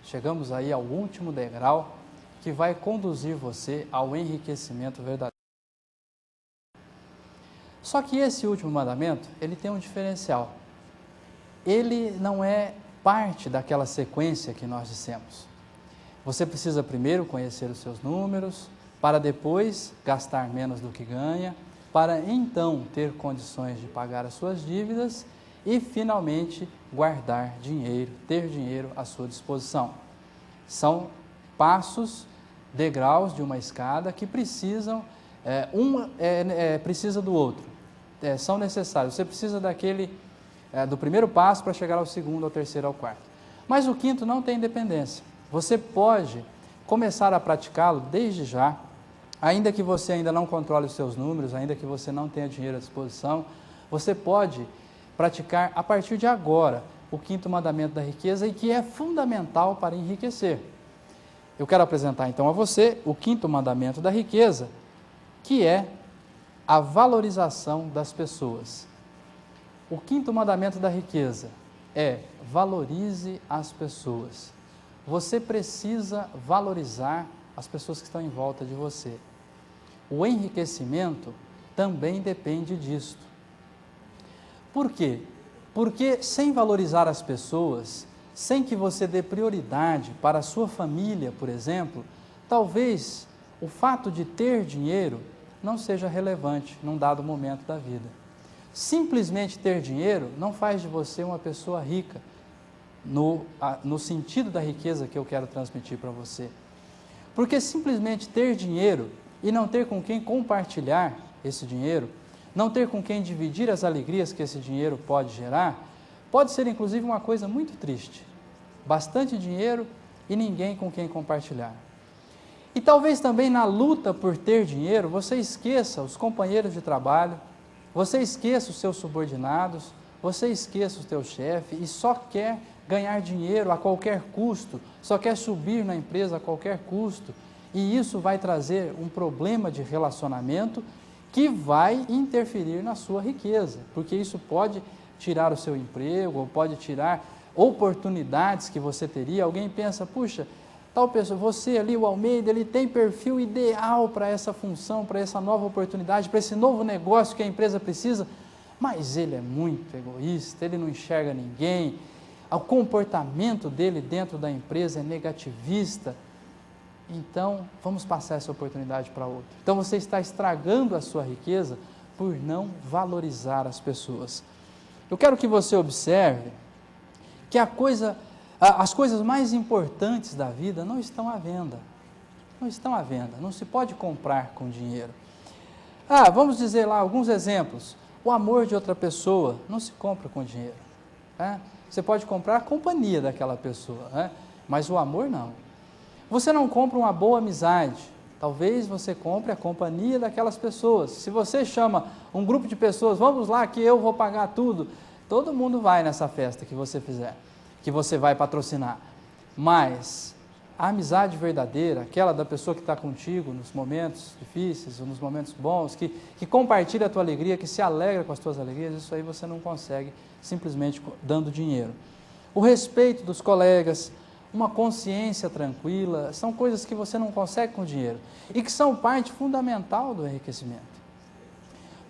A: Chegamos aí ao último degrau que vai conduzir você ao enriquecimento verdadeiro. Só que esse último mandamento, ele tem um diferencial. Ele não é parte daquela sequência que nós dissemos. Você precisa primeiro conhecer os seus números, para depois gastar menos do que ganha, para então ter condições de pagar as suas dívidas e finalmente guardar dinheiro, ter dinheiro à sua disposição. São passos, degraus de uma escada que precisam, precisa do outro, são necessários. Você precisa do primeiro passo para chegar ao segundo, ao terceiro, ao quarto. Mas o 5º não tem dependência. Você pode começar a praticá-lo desde já, ainda que você ainda não controle os seus números, ainda que você não tenha dinheiro à disposição, você pode praticar a partir de agora o 5º mandamento da riqueza e que é fundamental para enriquecer. Eu quero apresentar então a você o 5º mandamento da riqueza, que é a valorização das pessoas. O 5º mandamento da riqueza é: valorize as pessoas. Você precisa valorizar as pessoas que estão em volta de você. O enriquecimento também depende disto. Por quê? Porque sem valorizar as pessoas, sem que você dê prioridade para a sua família, por exemplo, talvez o fato de ter dinheiro não seja relevante num dado momento da vida. Simplesmente ter dinheiro não faz de você uma pessoa rica, no sentido da riqueza que eu quero transmitir para você. Porque simplesmente ter dinheiro e não ter com quem compartilhar esse dinheiro, não ter com quem dividir as alegrias que esse dinheiro pode gerar, pode ser inclusive uma coisa muito triste. Bastante dinheiro e ninguém com quem compartilhar. E talvez também na luta por ter dinheiro, você esqueça os companheiros de trabalho, você esqueça os seus subordinados, você esqueça o teu chefe e só quer ganhar dinheiro a qualquer custo, só quer subir na empresa a qualquer custo, e isso vai trazer um problema de relacionamento que vai interferir na sua riqueza, porque isso pode tirar o seu emprego, ou pode tirar oportunidades que você teria. Alguém pensa, puxa, tal pessoa, você ali, o Almeida, ele tem perfil ideal para essa função, para essa nova oportunidade, para esse novo negócio que a empresa precisa, mas ele é muito egoísta, ele não enxerga ninguém, o comportamento dele dentro da empresa é negativista, então vamos passar essa oportunidade para outro. Então você está estragando a sua riqueza por não valorizar as pessoas. Eu quero que você observe que as coisas mais importantes da vida não estão à venda. Não estão à venda, não se pode comprar com dinheiro. Vamos dizer lá alguns exemplos. O amor de outra pessoa não se compra com dinheiro. Você pode comprar a companhia daquela pessoa, mas o amor não. Você não compra uma boa amizade, talvez você compre a companhia daquelas pessoas. Se você chama um grupo de pessoas, vamos lá que eu vou pagar tudo, todo mundo vai nessa festa que você fizer, que você vai patrocinar. Mas a amizade verdadeira, aquela da pessoa que está contigo nos momentos difíceis ou nos momentos bons, que compartilha a tua alegria, que se alegra com as tuas alegrias, isso aí você não consegue simplesmente dando dinheiro. O respeito dos colegas, uma consciência tranquila, são coisas que você não consegue com dinheiro e que são parte fundamental do enriquecimento.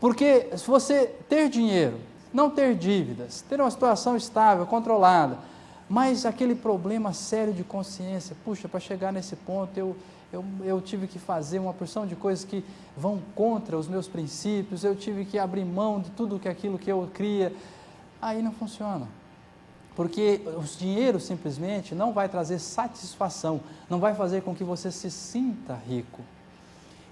A: Porque se você ter dinheiro, não ter dívidas, ter uma situação estável, controlada, mas aquele problema sério de consciência, puxa, para chegar nesse ponto eu tive que fazer uma porção de coisas que vão contra os meus princípios, eu tive que abrir mão de tudo aquilo que eu cria, aí não funciona. Porque o dinheiro simplesmente não vai trazer satisfação, não vai fazer com que você se sinta rico.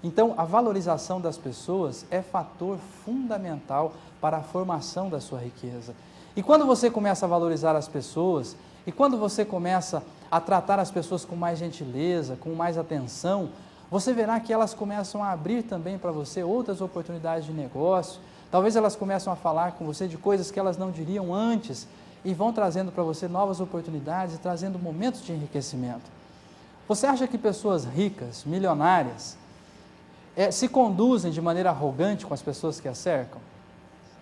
A: Então, a valorização das pessoas é fator fundamental para a formação da sua riqueza. E quando você começa a valorizar as pessoas, e quando você começa a tratar as pessoas com mais gentileza, com mais atenção, você verá que elas começam a abrir também para você outras oportunidades de negócio, talvez elas começam a falar com você de coisas que elas não diriam antes, e vão trazendo para você novas oportunidades, trazendo momentos de enriquecimento. Você acha que pessoas ricas, milionárias, se conduzem de maneira arrogante com as pessoas que as cercam?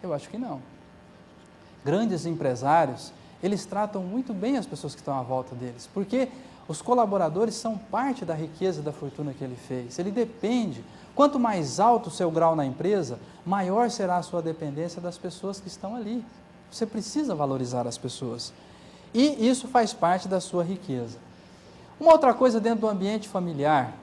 A: Eu acho que não. Grandes empresários, eles tratam muito bem as pessoas que estão à volta deles, porque os colaboradores são parte da riqueza e da fortuna que ele fez. Ele depende. Quanto mais alto o seu grau na empresa, maior será a sua dependência das pessoas que estão ali. Você precisa valorizar as pessoas. E isso faz parte da sua riqueza. Uma outra coisa dentro do ambiente familiar,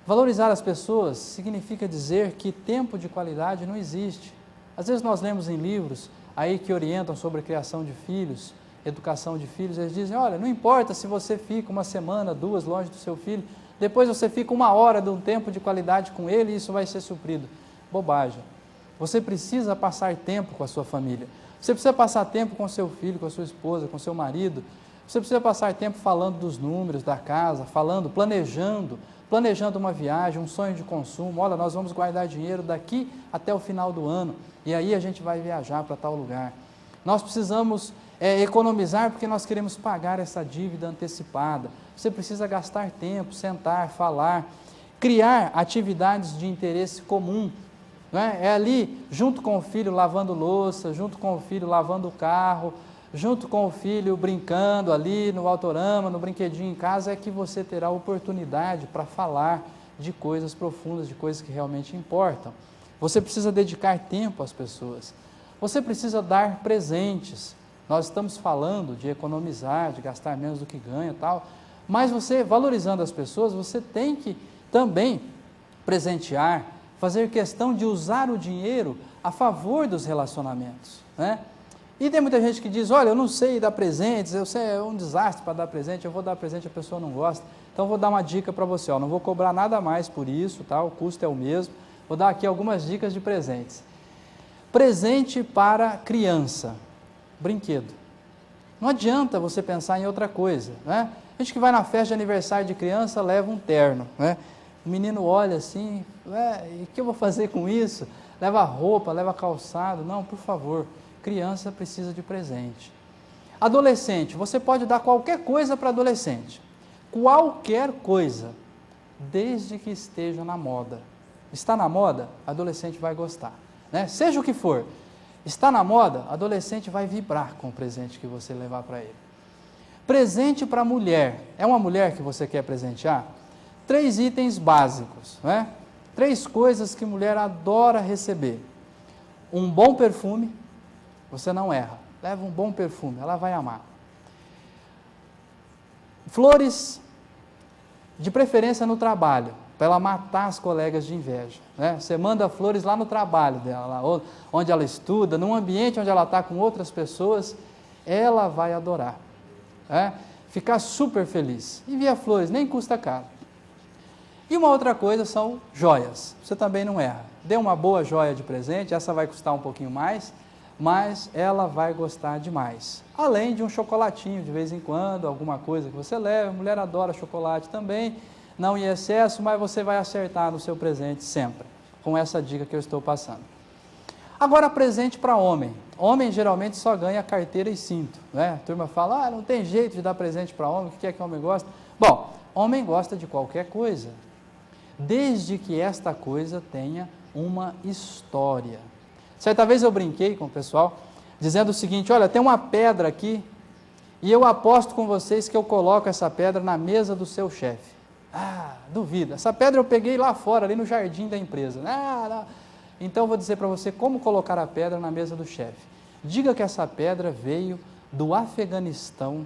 A: valorizar as pessoas significa dizer que tempo de qualidade não existe. Às vezes nós lemos em livros aí que orientam sobre a criação de filhos, educação de filhos, eles dizem, olha, não importa se você fica uma semana, 2 longe do seu filho, depois você fica 1 hora de um tempo de qualidade com ele e isso vai ser suprido. Bobagem. Você precisa passar tempo com a sua família. Você precisa passar tempo com seu filho, com a sua esposa, com seu marido. Você precisa passar tempo falando dos números da casa, planejando uma viagem, um sonho de consumo. Olha, nós vamos guardar dinheiro daqui até o final do ano e aí a gente vai viajar para tal lugar. Nós precisamos economizar porque nós queremos pagar essa dívida antecipada. Você precisa gastar tempo, sentar, falar, criar atividades de interesse comum. Não é? É ali, junto com o filho lavando louça, junto com o filho lavando o carro, junto com o filho brincando ali no autorama, no brinquedinho em casa, é que você terá oportunidade para falar de coisas profundas, de coisas que realmente importam. Você precisa dedicar tempo às pessoas. Você precisa dar presentes. Nós estamos falando de economizar, de gastar menos do que ganha e tal, mas você, valorizando as pessoas, você tem que também presentear, fazer questão de usar o dinheiro a favor dos relacionamentos, né? E tem muita gente que diz, olha, eu não sei dar presentes, eu sei, é um desastre para dar presente, eu vou dar presente, a pessoa não gosta, então eu vou dar uma dica para você, ó, não vou cobrar nada mais por isso, tá? O custo é o mesmo, vou dar aqui algumas dicas de presentes. Presente para criança, brinquedo. Não adianta você pensar em outra coisa, né? A gente que vai na festa de aniversário de criança leva um terno, né? O menino olha assim, e o que eu vou fazer com isso? Leva roupa, leva calçado. Não, por favor, criança precisa de presente. Adolescente, você pode dar qualquer coisa para adolescente. Qualquer coisa, desde que esteja na moda. Está na moda? Adolescente vai gostar, né? Seja o que for. Está na moda? Adolescente vai vibrar com o presente que você levar para ele. Presente para mulher. É uma mulher que você quer presentear? 3 itens básicos, né? 3 coisas que mulher adora receber. Um bom perfume, você não erra. Leva um bom perfume, ela vai amar. Flores, de preferência no trabalho, para ela matar as colegas de inveja, né? Você manda flores lá no trabalho dela, lá onde ela estuda, num ambiente onde ela está com outras pessoas, ela vai adorar, né? Ficar super feliz. Envia flores, nem custa caro. E uma outra coisa são joias. Você também não erra. Dê uma boa joia de presente, essa vai custar um pouquinho mais, mas ela vai gostar demais. Além de um chocolatinho de vez em quando, alguma coisa que você leva. A mulher adora chocolate também, não em excesso, mas você vai acertar no seu presente sempre, com essa dica que eu estou passando. Agora, presente para homem. Homem geralmente só ganha carteira e cinto, né? A turma fala, não tem jeito de dar presente para homem, o que é que homem gosta? Bom, homem gosta de qualquer coisa, desde que esta coisa tenha uma história. Certa vez eu brinquei com o pessoal, dizendo o seguinte, olha, tem uma pedra aqui, e eu aposto com vocês que eu coloco essa pedra na mesa do seu chefe. Duvido, essa pedra eu peguei lá fora, ali no jardim da empresa. Não. Então, eu vou dizer para você como colocar a pedra na mesa do chefe. Diga que essa pedra veio do Afeganistão,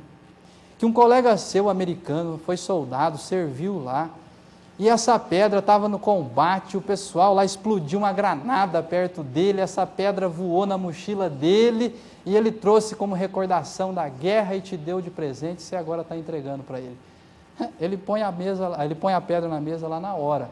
A: que um colega seu americano foi soldado, serviu lá, e essa pedra estava no combate, o pessoal lá explodiu uma granada perto dele, essa pedra voou na mochila dele, e ele trouxe como recordação da guerra e te deu de presente, você agora está entregando para ele. Ele põe a pedra na mesa lá na hora.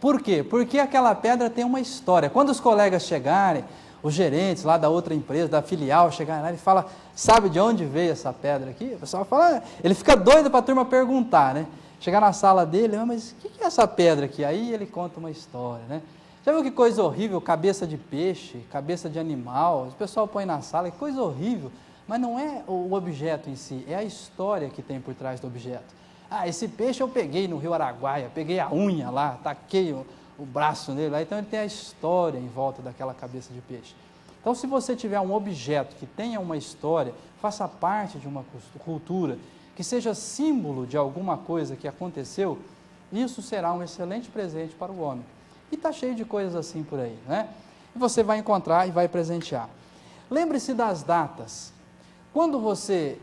A: Por quê? Porque aquela pedra tem uma história. Quando os colegas chegarem, os gerentes lá da outra empresa, da filial, chegarem lá, ele fala, sabe de onde veio essa pedra aqui? O pessoal fala, ele fica doido para a turma perguntar, né? Chegar na sala dele, mas o que é essa pedra aqui? Aí ele conta uma história, né? Já viu que coisa horrível, cabeça de peixe, cabeça de animal, o pessoal põe na sala, que coisa horrível, mas não é o objeto em si, é a história que tem por trás do objeto. Ah, esse peixe eu peguei no rio Araguaia, peguei a unha lá, taquei o braço nele lá, então ele tem a história em volta daquela cabeça de peixe. Então, se você tiver um objeto que tenha uma história, faça parte de uma cultura, que seja símbolo de alguma coisa que aconteceu, isso será um excelente presente para o homem. E está cheio de coisas assim por aí, né? E você vai encontrar e vai presentear. Lembre-se das datas. Quando você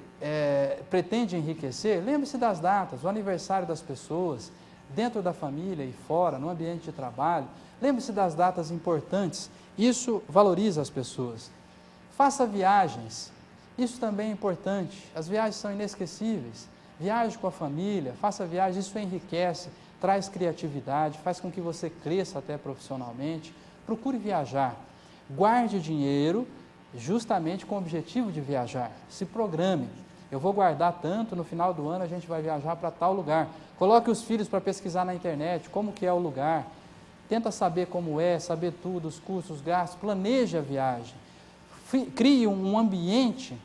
A: pretende enriquecer, lembre-se das datas, o aniversário das pessoas, dentro da família e fora, no ambiente de trabalho. Lembre-se das datas importantes, isso valoriza as pessoas. Faça viagens, isso também é importante, as viagens são inesquecíveis. Viaje com a família, faça viagens, isso enriquece, traz criatividade, faz com que você cresça até profissionalmente. Procure viajar, guarde dinheiro justamente com o objetivo de viajar, se programe. Eu vou guardar tanto, no final do ano a gente vai viajar para tal lugar. Coloque os filhos para pesquisar na internet como que é o lugar. Tenta saber como é, saber tudo, os custos, os gastos. Planeje a viagem. Crie um ambiente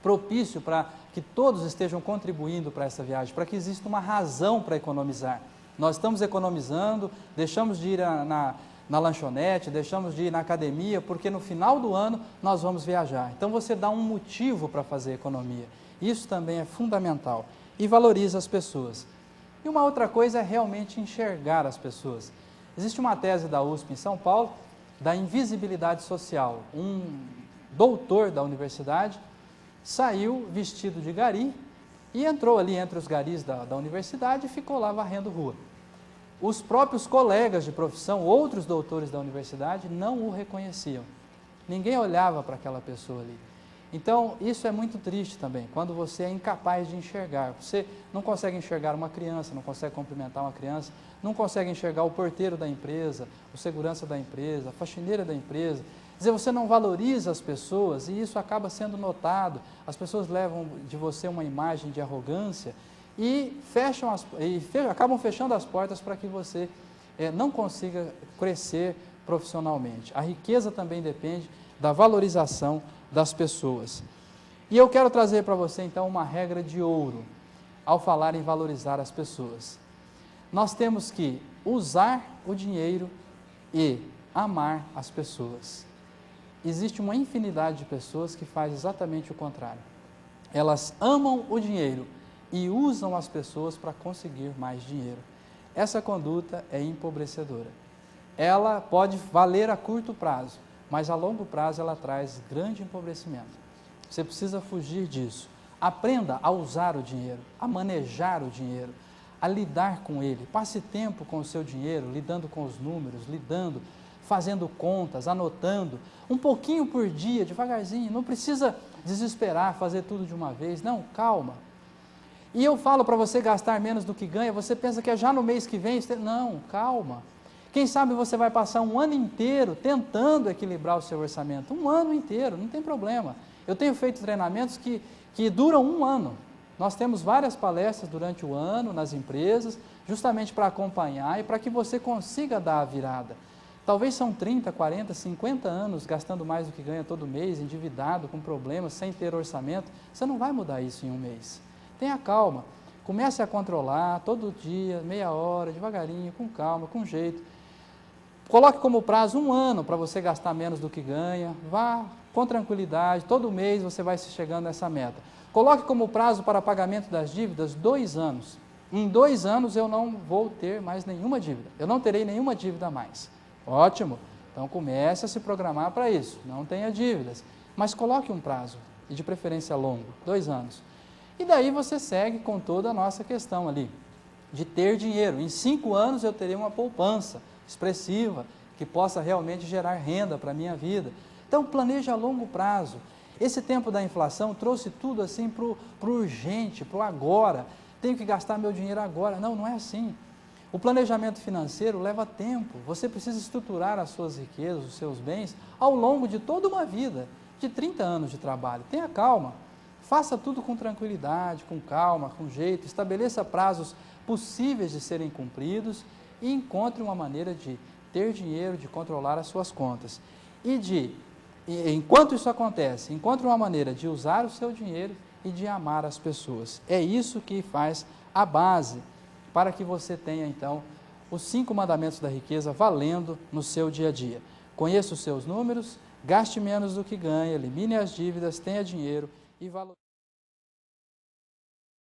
A: propício para que todos estejam contribuindo para essa viagem, para que exista uma razão para economizar. Nós estamos economizando, deixamos de ir na lanchonete, deixamos de ir na academia, porque no final do ano nós vamos viajar. Então você dá um motivo para fazer economia. Isso também é fundamental e valoriza as pessoas. E uma outra coisa é realmente enxergar as pessoas. Existe uma tese da USP em São Paulo, da invisibilidade social. Um doutor da universidade saiu vestido de gari e entrou ali entre os garis da universidade e ficou lá varrendo rua. Os próprios colegas de profissão, outros doutores da universidade, não o reconheciam. Ninguém olhava para aquela pessoa ali. Então, isso é muito triste também, quando você é incapaz de enxergar. Você não consegue enxergar uma criança, não consegue cumprimentar uma criança, não consegue enxergar o porteiro da empresa, o segurança da empresa, a faxineira da empresa. Quer dizer, você não valoriza as pessoas e isso acaba sendo notado. As pessoas levam de você uma imagem de arrogância e acabam fechando as portas para que você não consiga crescer profissionalmente. A riqueza também depende da valorização das pessoas. E eu quero trazer para você então uma regra de ouro ao falar em valorizar as pessoas. Nós temos que usar o dinheiro e amar as pessoas. Existe uma infinidade de pessoas que faz exatamente o contrário. Elas amam o dinheiro e usam as pessoas para conseguir mais dinheiro. Essa conduta é empobrecedora. Ela pode valer a curto prazo, mas a longo prazo ela traz grande empobrecimento. Você precisa fugir disso. Aprenda a usar o dinheiro, a manejar o dinheiro, a lidar com ele. Passe tempo com o seu dinheiro, lidando com os números, fazendo contas, anotando, um pouquinho por dia, devagarzinho. Não precisa desesperar, fazer tudo de uma vez. Não, calma. E eu falo para você gastar menos do que ganha, você pensa que é já no mês que vem? Não, calma. Quem sabe você vai passar um ano inteiro tentando equilibrar o seu orçamento. Um ano inteiro, não tem problema. Eu tenho feito treinamentos que duram um ano. Nós temos várias palestras durante o ano nas empresas, justamente para acompanhar e para que você consiga dar a virada. Talvez são 30, 40, 50 anos gastando mais do que ganha todo mês, endividado, com problemas, sem ter orçamento. Você não vai mudar isso em um mês. Tenha calma. Comece a controlar todo dia, meia hora, devagarinho, com calma, com jeito. Coloque como prazo um ano para você gastar menos do que ganha. Vá com tranquilidade, todo mês você vai se chegando nessa meta. Coloque como prazo para pagamento das dívidas 2 anos. Em 2 anos eu não vou ter mais nenhuma dívida. Eu não terei nenhuma dívida a mais. Ótimo! Então comece a se programar para isso, não tenha dívidas, mas coloque um prazo, e de preferência longo, 2 anos. E daí você segue com toda a nossa questão ali, de ter dinheiro. Em 5 anos eu terei uma poupança expressiva, que possa realmente gerar renda para a minha vida. Então planeje a longo prazo. Esse tempo da inflação trouxe tudo assim para o urgente, para o agora. Tenho que gastar meu dinheiro agora. Não, não é assim. O planejamento financeiro leva tempo. Você precisa estruturar as suas riquezas, os seus bens, ao longo de toda uma vida, de 30 anos de trabalho. Tenha calma. Faça tudo com tranquilidade, com calma, com jeito. Estabeleça prazos possíveis de serem cumpridos e encontre uma maneira de ter dinheiro, de controlar as suas contas. Enquanto isso acontece, encontre uma maneira de usar o seu dinheiro e de amar as pessoas. É isso que faz a base para que você tenha, então, os 5 mandamentos da riqueza valendo no seu dia a dia. Conheça os seus números, gaste menos do que ganha, elimine as dívidas, tenha dinheiro e valorize.